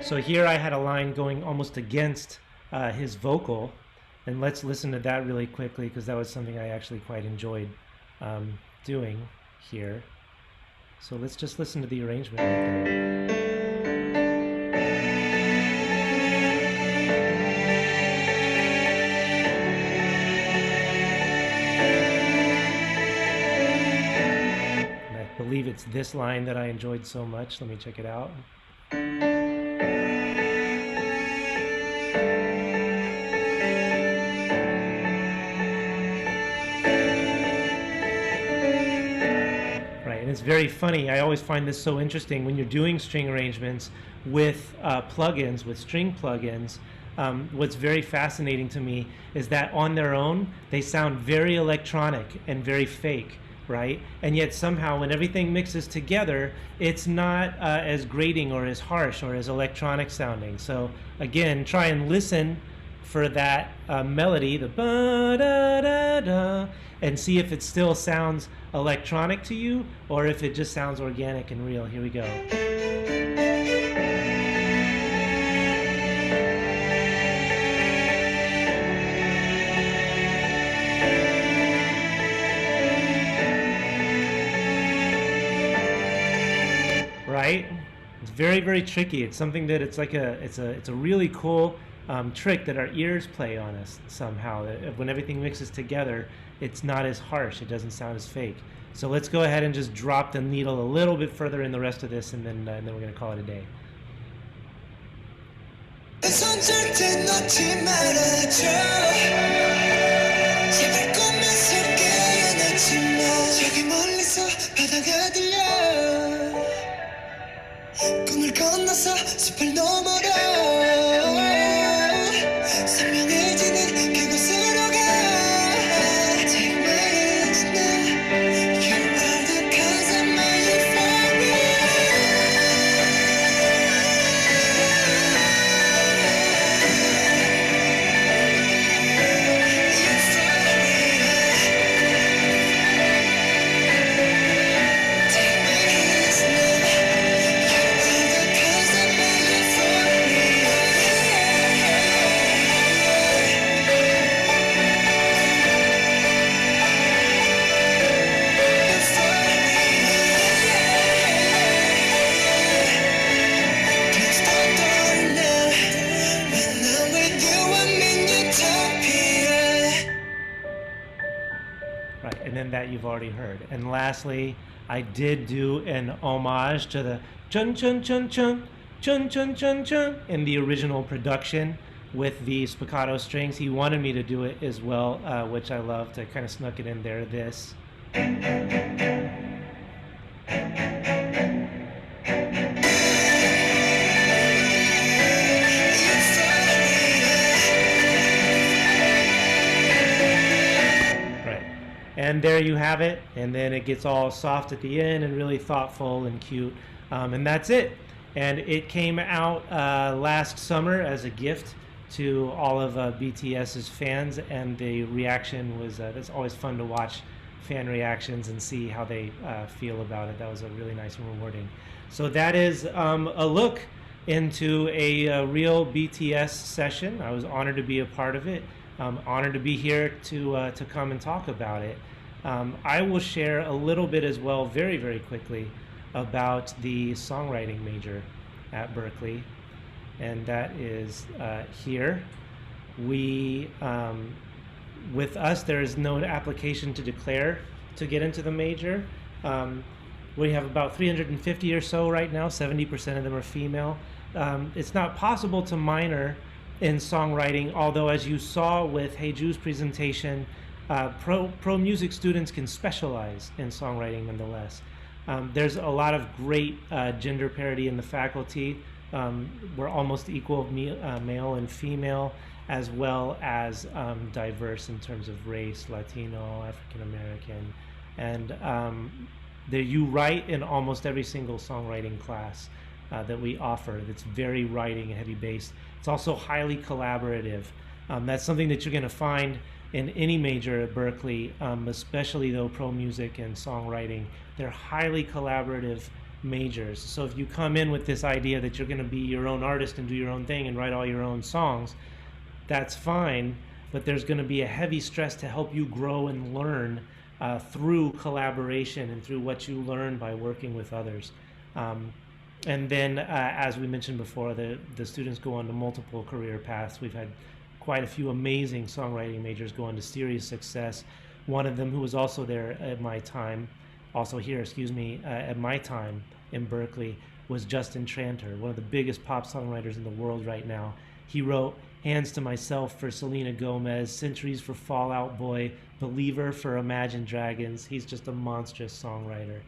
So here I had a line going almost against his vocal, and let's listen to that really quickly because that was something I actually quite enjoyed doing here. So let's just listen to the arrangement right there. And I believe it's this line that I enjoyed so much. Let me check it out. And it's very funny. I always find this so interesting when you're doing string arrangements with plugins, with string plugins. What's very fascinating to me is that on their own, they sound very electronic and very fake, right? And yet somehow when everything mixes together, it's not as grating or as harsh or as electronic sounding. So again, try and listen for that melody, the ba-da-da-da, and see if it still sounds electronic to you or if it just sounds organic and real. Here we go. Right? It's very, very tricky. It's something that it's a really cool trick that our ears play on us somehow. When everything mixes together, it's not as harsh. It doesn't sound as fake. So let's go ahead and just drop the needle a little bit further in the rest of this, and then we're going to call it a day. 손 절대 놓지 말아줘 제발 꿈에 속에 안아지 마 저기 멀리서 바다가 들려 꿈을 건너서 숲을 넘어라 선명해지는 그곳으로 가 Take my hands now You are the cause of my euphoria That you've already heard. And lastly, I did do an homage to the chun chun chun chun chun chun chun chun in the original production with the spiccato strings. He wanted me to do it as well, which I loved. I kind of snuck it in there. This. And there you have it, and then it gets all soft at the end and really thoughtful and cute, and that's it. And it came out last summer as a gift to all of BTS's fans, and the reaction was, it's always fun to watch fan reactions and see how they feel about it. That was a really nice and rewarding. So that is a look into a real BTS session. I was honored to be a part of it. I'm honored to be here to come and talk about it. I will share a little bit as well, very, very quickly, about the songwriting major at Berklee, and that is here. We, with us, there is no application to declare to get into the major. We have about 350 or so right now. 70% of them are female. It's not possible to minor in songwriting, although as you saw with Hae Joo's presentation, pro music students can specialize in songwriting nonetheless. There's a lot of great gender parity in the faculty. We're almost equal male and female, as well as diverse in terms of race, Latino, African American, and you write in almost every single songwriting class that we offer. That's very writing heavy based. It's also highly collaborative. That's something that you're going to find in any major at Berklee, especially though pro music and songwriting. They're highly collaborative majors. So if you come in with this idea that you're going to be your own artist and do your own thing and write all your own songs, that's fine, but there's going to be a heavy stress to help you grow and learn through collaboration and through what you learn by working with others. And then, as we mentioned before, the students go on to multiple career paths. We've had quite a few amazing songwriting majors go on to serious success. One of them, who was also there at my time, at my time in Berklee, was Justin Tranter, one of the biggest pop songwriters in the world right now. He wrote Hands to Myself for Selena Gomez, Centuries for Fall Out Boy, Believer for Imagine Dragons. He's just a monstrous songwriter.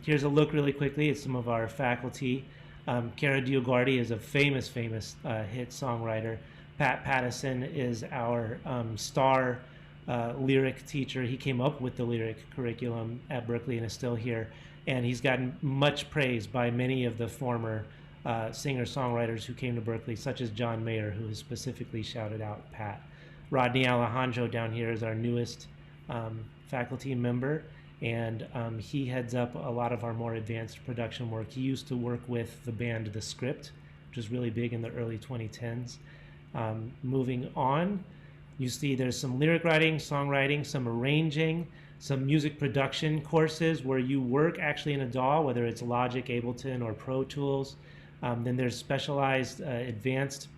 Here's a look really quickly at some of our faculty. Cara Dioguardi is a famous hit songwriter. Pat Pattison is our star lyric teacher. He came up with the lyric curriculum at Berklee and is still here. And he's gotten much praise by many of the former singer-songwriters who came to Berklee, such as John Mayer, who has specifically shouted out Pat. Rodney Alejandro down here is our newest faculty member, and he heads up a lot of our more advanced production work. He used to work with the band The Script, which was really big in the early 2010s. Moving on, you see there's some lyric writing, songwriting, some arranging, some music production courses where you work actually in a DAW, whether it's Logic, Ableton, or Pro Tools. Then there's specialized advanced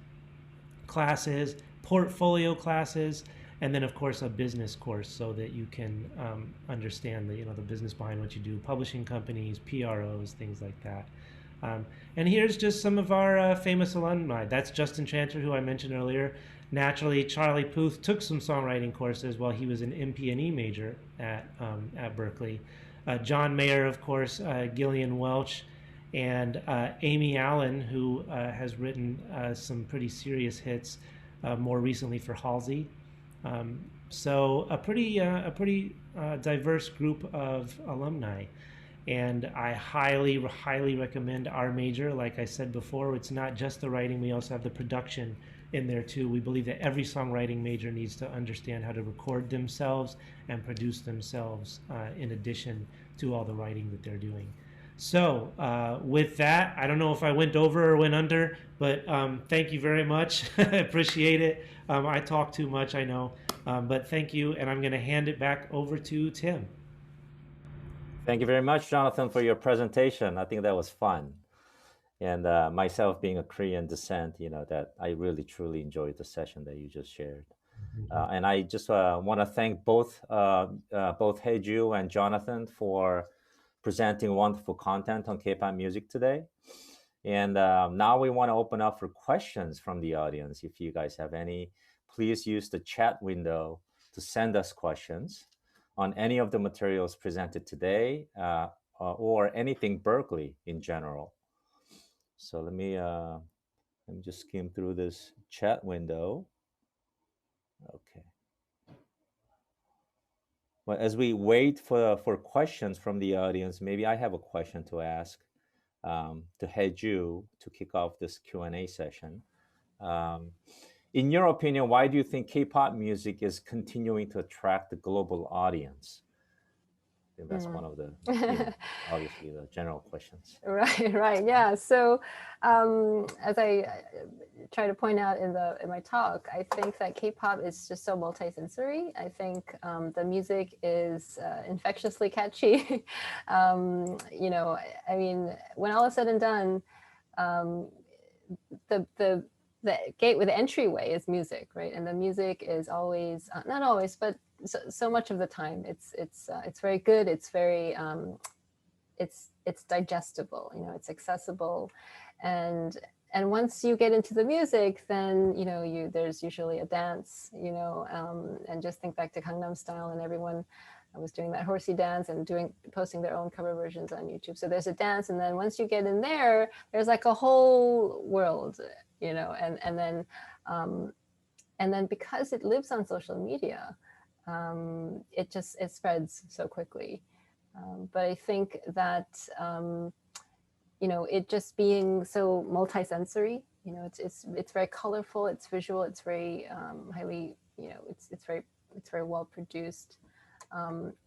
classes, portfolio classes, and then of course a business course so that you can understand the business behind what you do, publishing companies, PROs, things like that. And here's just some of our famous alumni. That's Justin Tranter, who I mentioned earlier. Naturally, Charlie Puth took some songwriting courses while he was an MP&E major at Berklee. John Mayer, of course, Gillian Welch, and Amy Allen, who has written some pretty serious hits more recently for Halsey. So a pretty diverse group of alumni. And I highly, highly recommend our major. Like I said before, it's not just the writing, we also have the production in there too. We believe that every songwriting major needs to understand how to record themselves and produce themselves in addition to all the writing that they're doing. So with that, I don't know if I went over or went under, but thank you very much. I appreciate it. I talk too much, I know, but thank you. And I'm going to hand it back over to Tim. Thank you very much, Jonathan, for your presentation. I think that was fun. And myself being a Korean descent, that I really, truly enjoyed the session that you just shared. And I just want to thank both Hae Joo and Jonathan for presenting wonderful content on K-pop music today. And now we want to open up for questions from the audience. If you guys have any, please use the chat window to send us questions on any of the materials presented today or anything Berklee in general. So let me just skim through this chat window. Okay. Well, as we wait for questions from the audience, maybe I have a question to ask to Hae Joo to kick off this Q&A session. In your opinion, why do you think K-pop music is continuing to attract the global audience? I think that's one of the, obviously, the general questions. Right, yeah. So as I try to point out in my talk, I think that K-pop is just so multisensory. I think the music is infectiously catchy. I mean, when all is said and done, the gateway, the entryway is music, right? And the music is always, not always, but so much of the time, it's very good. It's very, it's digestible. It's accessible, and once you get into the music, then there's usually a dance. And just think back to Gangnam Style, and everyone was doing that horsey dance and posting their own cover versions on YouTube. So there's a dance, and then once you get in there, there's like a whole world. And then because it lives on social media, it spreads so quickly. But I think that it just being so multisensory, it's very colorful, it's visual, it's very highly, it's very well produced.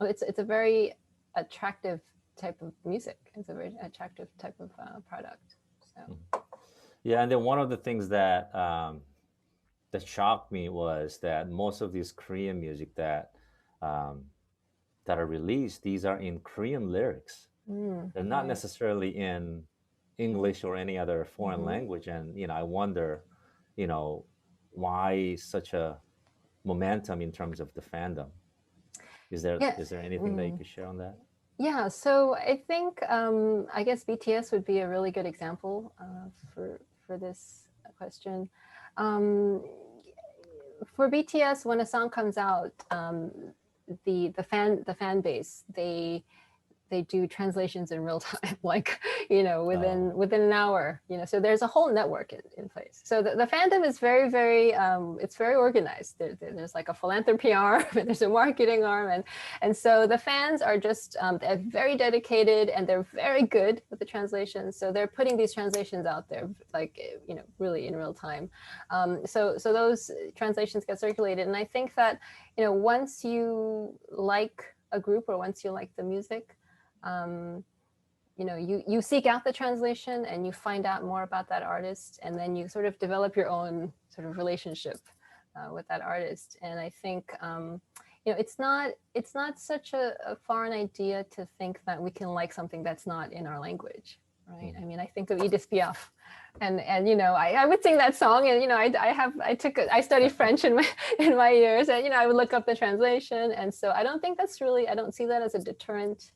It's a very attractive type of music. It's a very attractive type of product. So. Yeah, and then one of the things that that shocked me was that most of these Korean music that are released, these are in Korean lyrics. They're not necessarily in English or any other foreign language. And I wonder, why such a momentum in terms of the fandom? Is there anything that you could share on that? Yeah, so I think I guess BTS would be a really good example for this question. For BTS, when a song comes out, the fan base, they they do translations in real time, like, within an hour, so there's a whole network in place. So the fandom is very, very, it's very organized. There's like a philanthropy arm, there's a marketing arm, and so the fans are just, they're very dedicated and they're very good with the translations. So they're putting these translations out there, like, really in real time. So those translations get circulated. And I think that, once you like a group or once you like the music, you seek out the translation and you find out more about that artist, and then you sort of develop your own sort of relationship with that artist. And I think, it's not such a foreign idea to think that we can like something that's not in our language, right? I mean, I think of Edith Piaf, and I would sing that song, and I studied French in my years, and I would look up the translation, and so I don't see that as a deterrent.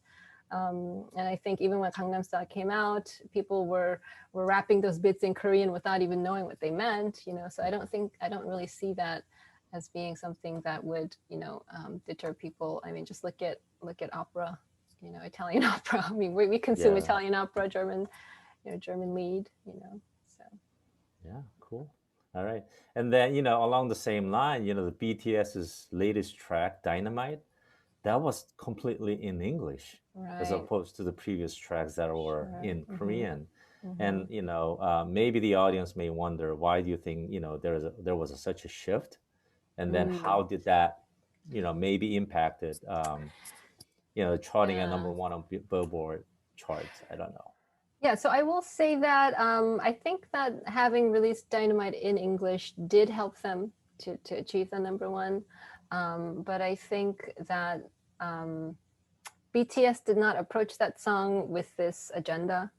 And I think even when Gangnam Style came out, people were rapping those bits in Korean without even knowing what they meant, so I don't really see that as being something that would, deter people. I mean, just look at opera, Italian opera. I mean, we consume Italian opera, German lead, so. Yeah, cool. All right. And then, along the same line, the BTS's latest track, Dynamite, that was completely in English, right, as opposed to the previous tracks that were in Korean. Mm-hmm. And, maybe the audience may wonder, why do you think, there was such a shift? And then how did that, maybe impacted, charting at number one on Billboard charts? I don't know. Yeah, so I will say that I think that having released Dynamite in English did help them to achieve the number one. But I think that BTS did not approach that song with this agenda,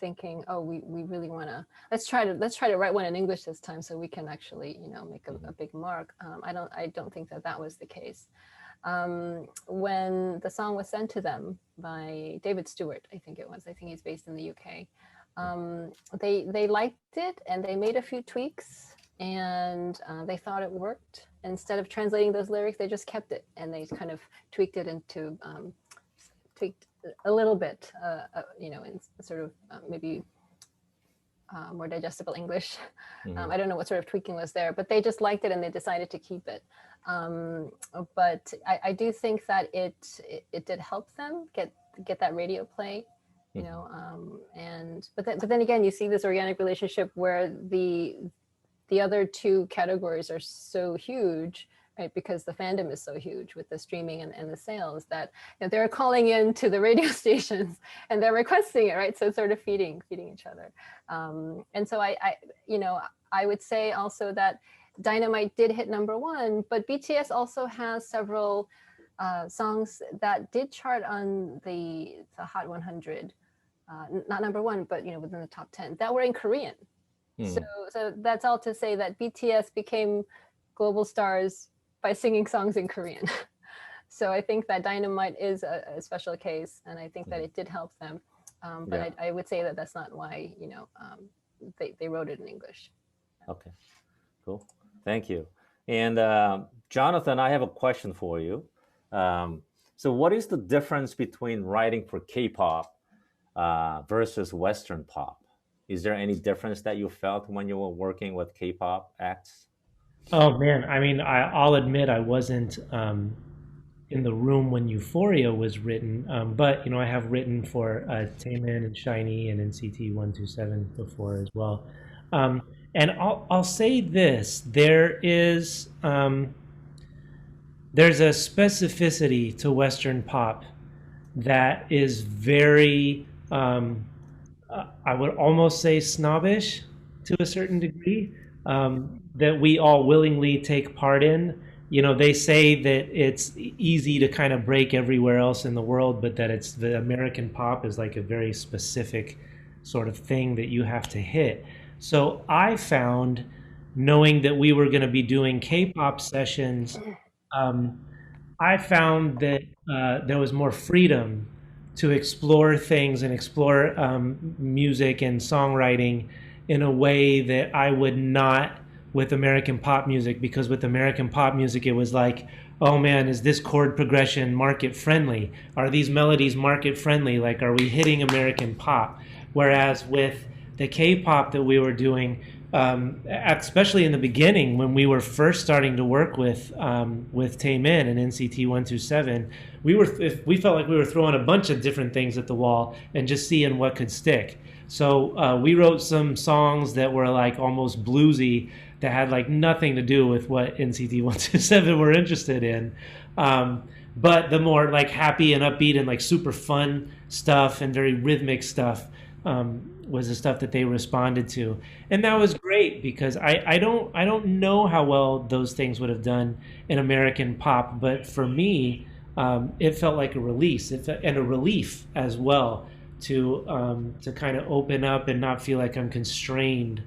thinking, oh, we really want to, let's try to write one in English this time so we can actually, make a big mark. I don't think that was the case. When the song was sent to them by David Stewart, I think he's based in the UK, they liked it and they made a few tweaks, and they thought it worked. Instead of translating those lyrics, they just kept it and they kind of tweaked it into tweaked a little bit, in sort of maybe more digestible English. I don't know what sort of tweaking was there, but they just liked it and they decided to keep it. But I do think that it did help them get that radio play, but then again, you see this organic relationship where the other two categories are so huge, right? Because the fandom is so huge with the streaming and the sales, that they're calling in to the radio stations and they're requesting it, right? So it's sort of feeding each other. And so I would say also that Dynamite did hit number one, but BTS also has several songs that did chart on the Hot 100, not number one, but within the top 10 that were in Korean. So that's all to say that BTS became global stars by singing songs in Korean. So I think that Dynamite is a special case, and I think that it did help them. But I would say that that's not why they wrote it in English. Okay, cool. Thank you. And Jonathan, I have a question for you. So what is the difference between writing for K-pop versus Western pop? Is there any difference that you felt when you were working with K-pop acts? Oh man, I mean, I'll admit I wasn't in the room when Euphoria was written, but I have written for Taemin and SHINee and NCT 127 before as well. And I'll say this: there's a specificity to Western pop that is very, I would almost say snobbish to a certain degree, that we all willingly take part in. They say that it's easy to kind of break everywhere else in the world, but that it's the American pop is like a very specific sort of thing that you have to hit. So I found, knowing that we were going to be doing K-pop sessions, I found that there was more freedom to explore things and explore music and songwriting in a way that I would not with American pop music, because with American pop music, it was like, oh man, is this chord progression market friendly? Are these melodies market friendly? Like, are we hitting American pop? Whereas with the K-pop that we were doing, especially in the beginning when we were first starting to work with Taemin and NCT 127, we felt like we were throwing a bunch of different things at the wall and just seeing what could stick. So we wrote some songs that were like almost bluesy, that had like nothing to do with what NCT 127 were interested in. But the more like happy and upbeat and like super fun stuff and very rhythmic stuff was the stuff that they responded to. And that was great, because I don't know how well those things would have done in American pop, but for me, it felt like a release, and a relief as well, to kind of open up and not feel like I'm constrained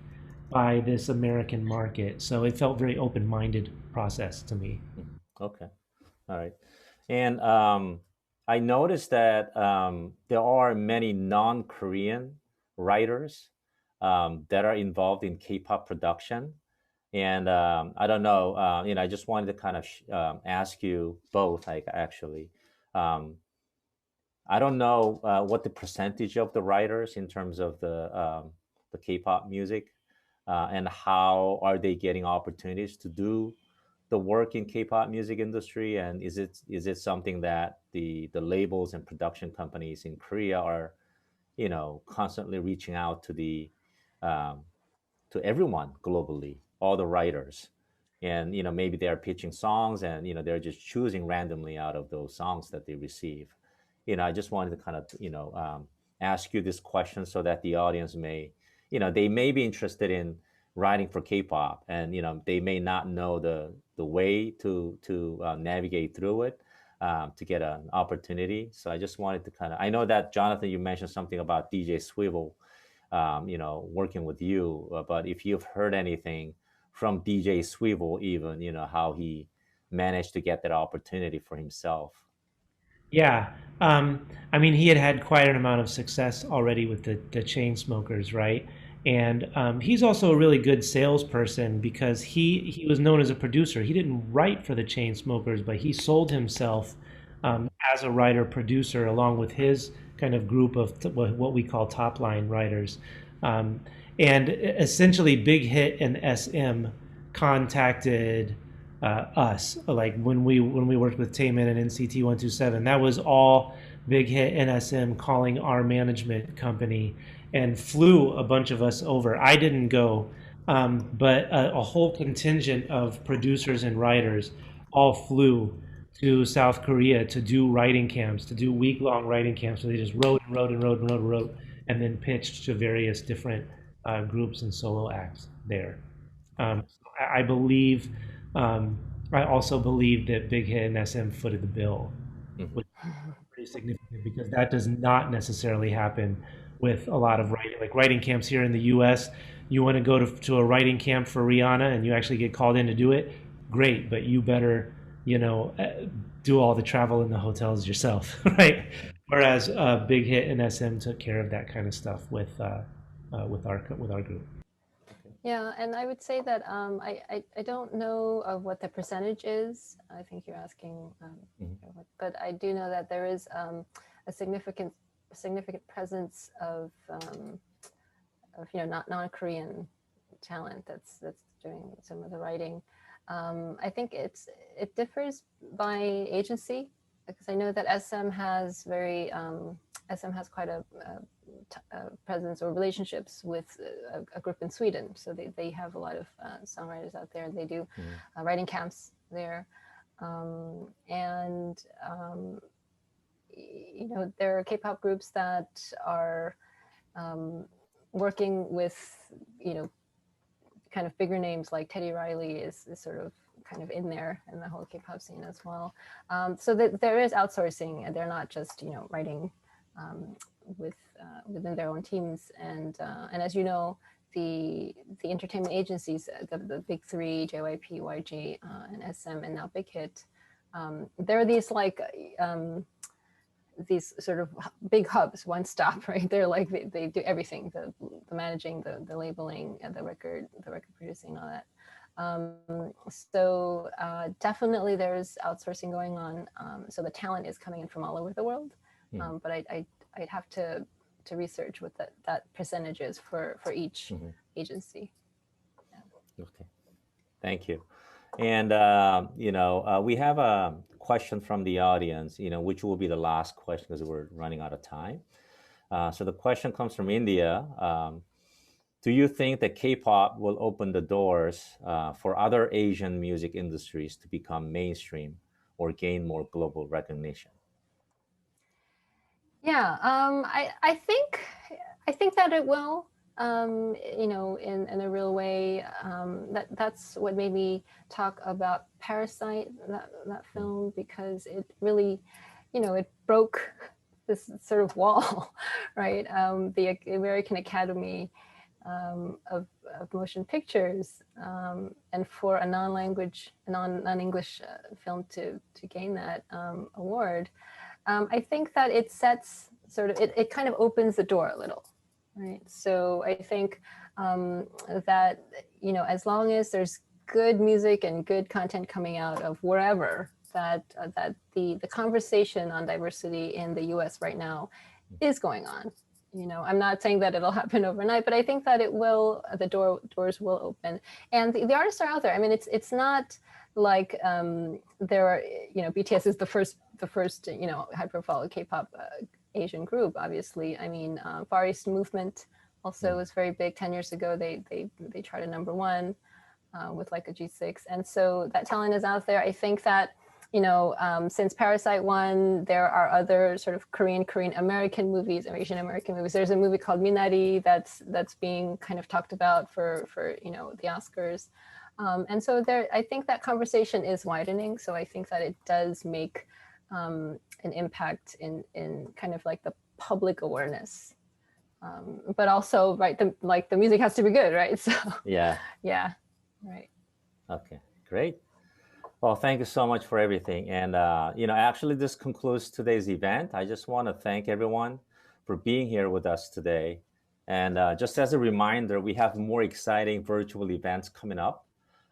by this American market. So it felt very open-minded process to me. Okay. All right. And I noticed that there are many non-Korean writers that are involved in K-pop production. And I don't know, I just wanted to kind of ask you both, like, actually. I don't know what the percentage of the writers in terms of the K-pop music, and how are they getting opportunities to do the work in K-pop music industry, and is it something that the labels and production companies in Korea are, constantly reaching out um, to everyone globally, all the writers, and maybe they're pitching songs, and they're just choosing randomly out of those songs that they receive. I just wanted to kind of ask you this question so that the audience may, they may be interested in writing for K-pop, and they may not know the way to navigate through it, to get an opportunity. So I just wanted to kind of, I know that Jonathan, you mentioned something about DJ Swivel, working with you, but if you've heard anything from DJ Swivel, even how he managed to get that opportunity for himself. Yeah. I mean, he had quite an amount of success already with the chain smokers, right? And he's also a really good salesperson, because he was known as a producer. He didn't write for the chain smokers, but he sold himself as a writer producer, along with his kind of group of what we call top line writers. And essentially, Big Hit and SM contacted us, like when we worked with Taemin and NCT 127. That was all Big Hit and SM calling our management company, and flew a bunch of us over. I didn't go, but a whole contingent of producers and writers all flew to South Korea to do writing camps, to do week-long writing camps. So they just wrote and wrote and wrote and wrote and wrote, and then pitched to various different groups and solo acts there. I believe, I also believe that Big Hit and SM footed the bill, Mhm. which is pretty significant, because that does not necessarily happen with a lot of writing camps here in the U.S. You want to go to a writing camp for Rihanna and you actually get called in to do it, great, but you better, do all the travel and the hotels yourself, right? Whereas Big Hit and SM took care of that kind of stuff with our group. Yeah, and I would say that I don't know of what the percentage is. I think you're asking, Mhm. but I do know that there is a significant presence of not non-Korean talent that's doing some of the writing. I think it differs by agency, because I know that SM has quite a presence or relationships with a group in Sweden. So they have a lot of songwriters out there, and they do writing camps there. And there are K-pop groups that are working with, kind of bigger names, like Teddy Riley is sort of kind of in there in the whole K-pop scene as well. So that there is outsourcing, and they're not just writing within their own teams. And as you know, the entertainment agencies, the big three, JYP, YG, and SM, and now Big Hit, there are these these sort of big hubs, one stop, right? They're like they do everything, the managing, the labeling, the record producing, all that. So definitely there's outsourcing going on. So the talent is coming in from all over the world. But I'd have to research what that percentage is for each agency. Okay, thank you. And we have a question from the audience, which will be the last question because we're running out of time. So the question comes from India. Do you think that K-pop will open the doors for other Asian music industries to become mainstream or gain more global recognition? Yeah, I think that it will. In a real way. That's what made me talk about Parasite, that film, because it really, it broke this sort of wall, right? The American Academy of Motion Pictures, and for a non-English film to gain that award, I think that it sets it kind of opens the door a little. Right. So I think that, as long as there's good music and good content coming out of wherever, that the conversation on diversity in the US right now is going on. I'm not saying that it'll happen overnight, but I think that it will, the doors will open. And the artists are out there. I mean, it's not like there are, BTS is the first high profile K-pop Asian group, obviously. I mean, Far East Movement also was very big 10 years ago. They charted #1 with like a G6. And so that talent is out there. I think that, since Parasite won, there are other sort of Korean American movies, or Asian American movies. There's a movie called Minari that's being kind of talked about for the Oscars. And so I think that conversation is widening. So I think that it does make an impact in kind of like the public awareness, but also, right, the music has to be good, right? So Yeah, right. okay, great. Well, thank you so much for everything. And actually this concludes today's event. I just want to thank everyone for being here with us today. And just as a reminder, we have more exciting virtual events coming up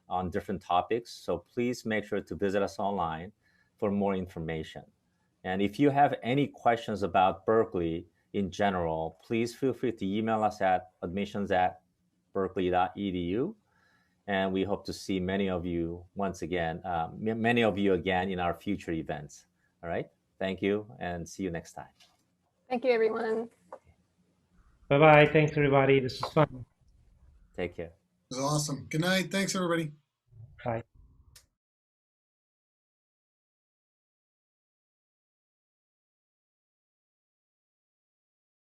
on different topics, so please make sure to visit us online for more information. And if you have any questions about Berklee in general, please feel free to email us at admissions@berklee.edu. And we hope to see many of you again in our future events. All right. Thank you and see you next time. Thank you, everyone. Bye-bye. Thanks, everybody. This was fun. Take care. It was awesome. Good night. Thanks, everybody. Bye.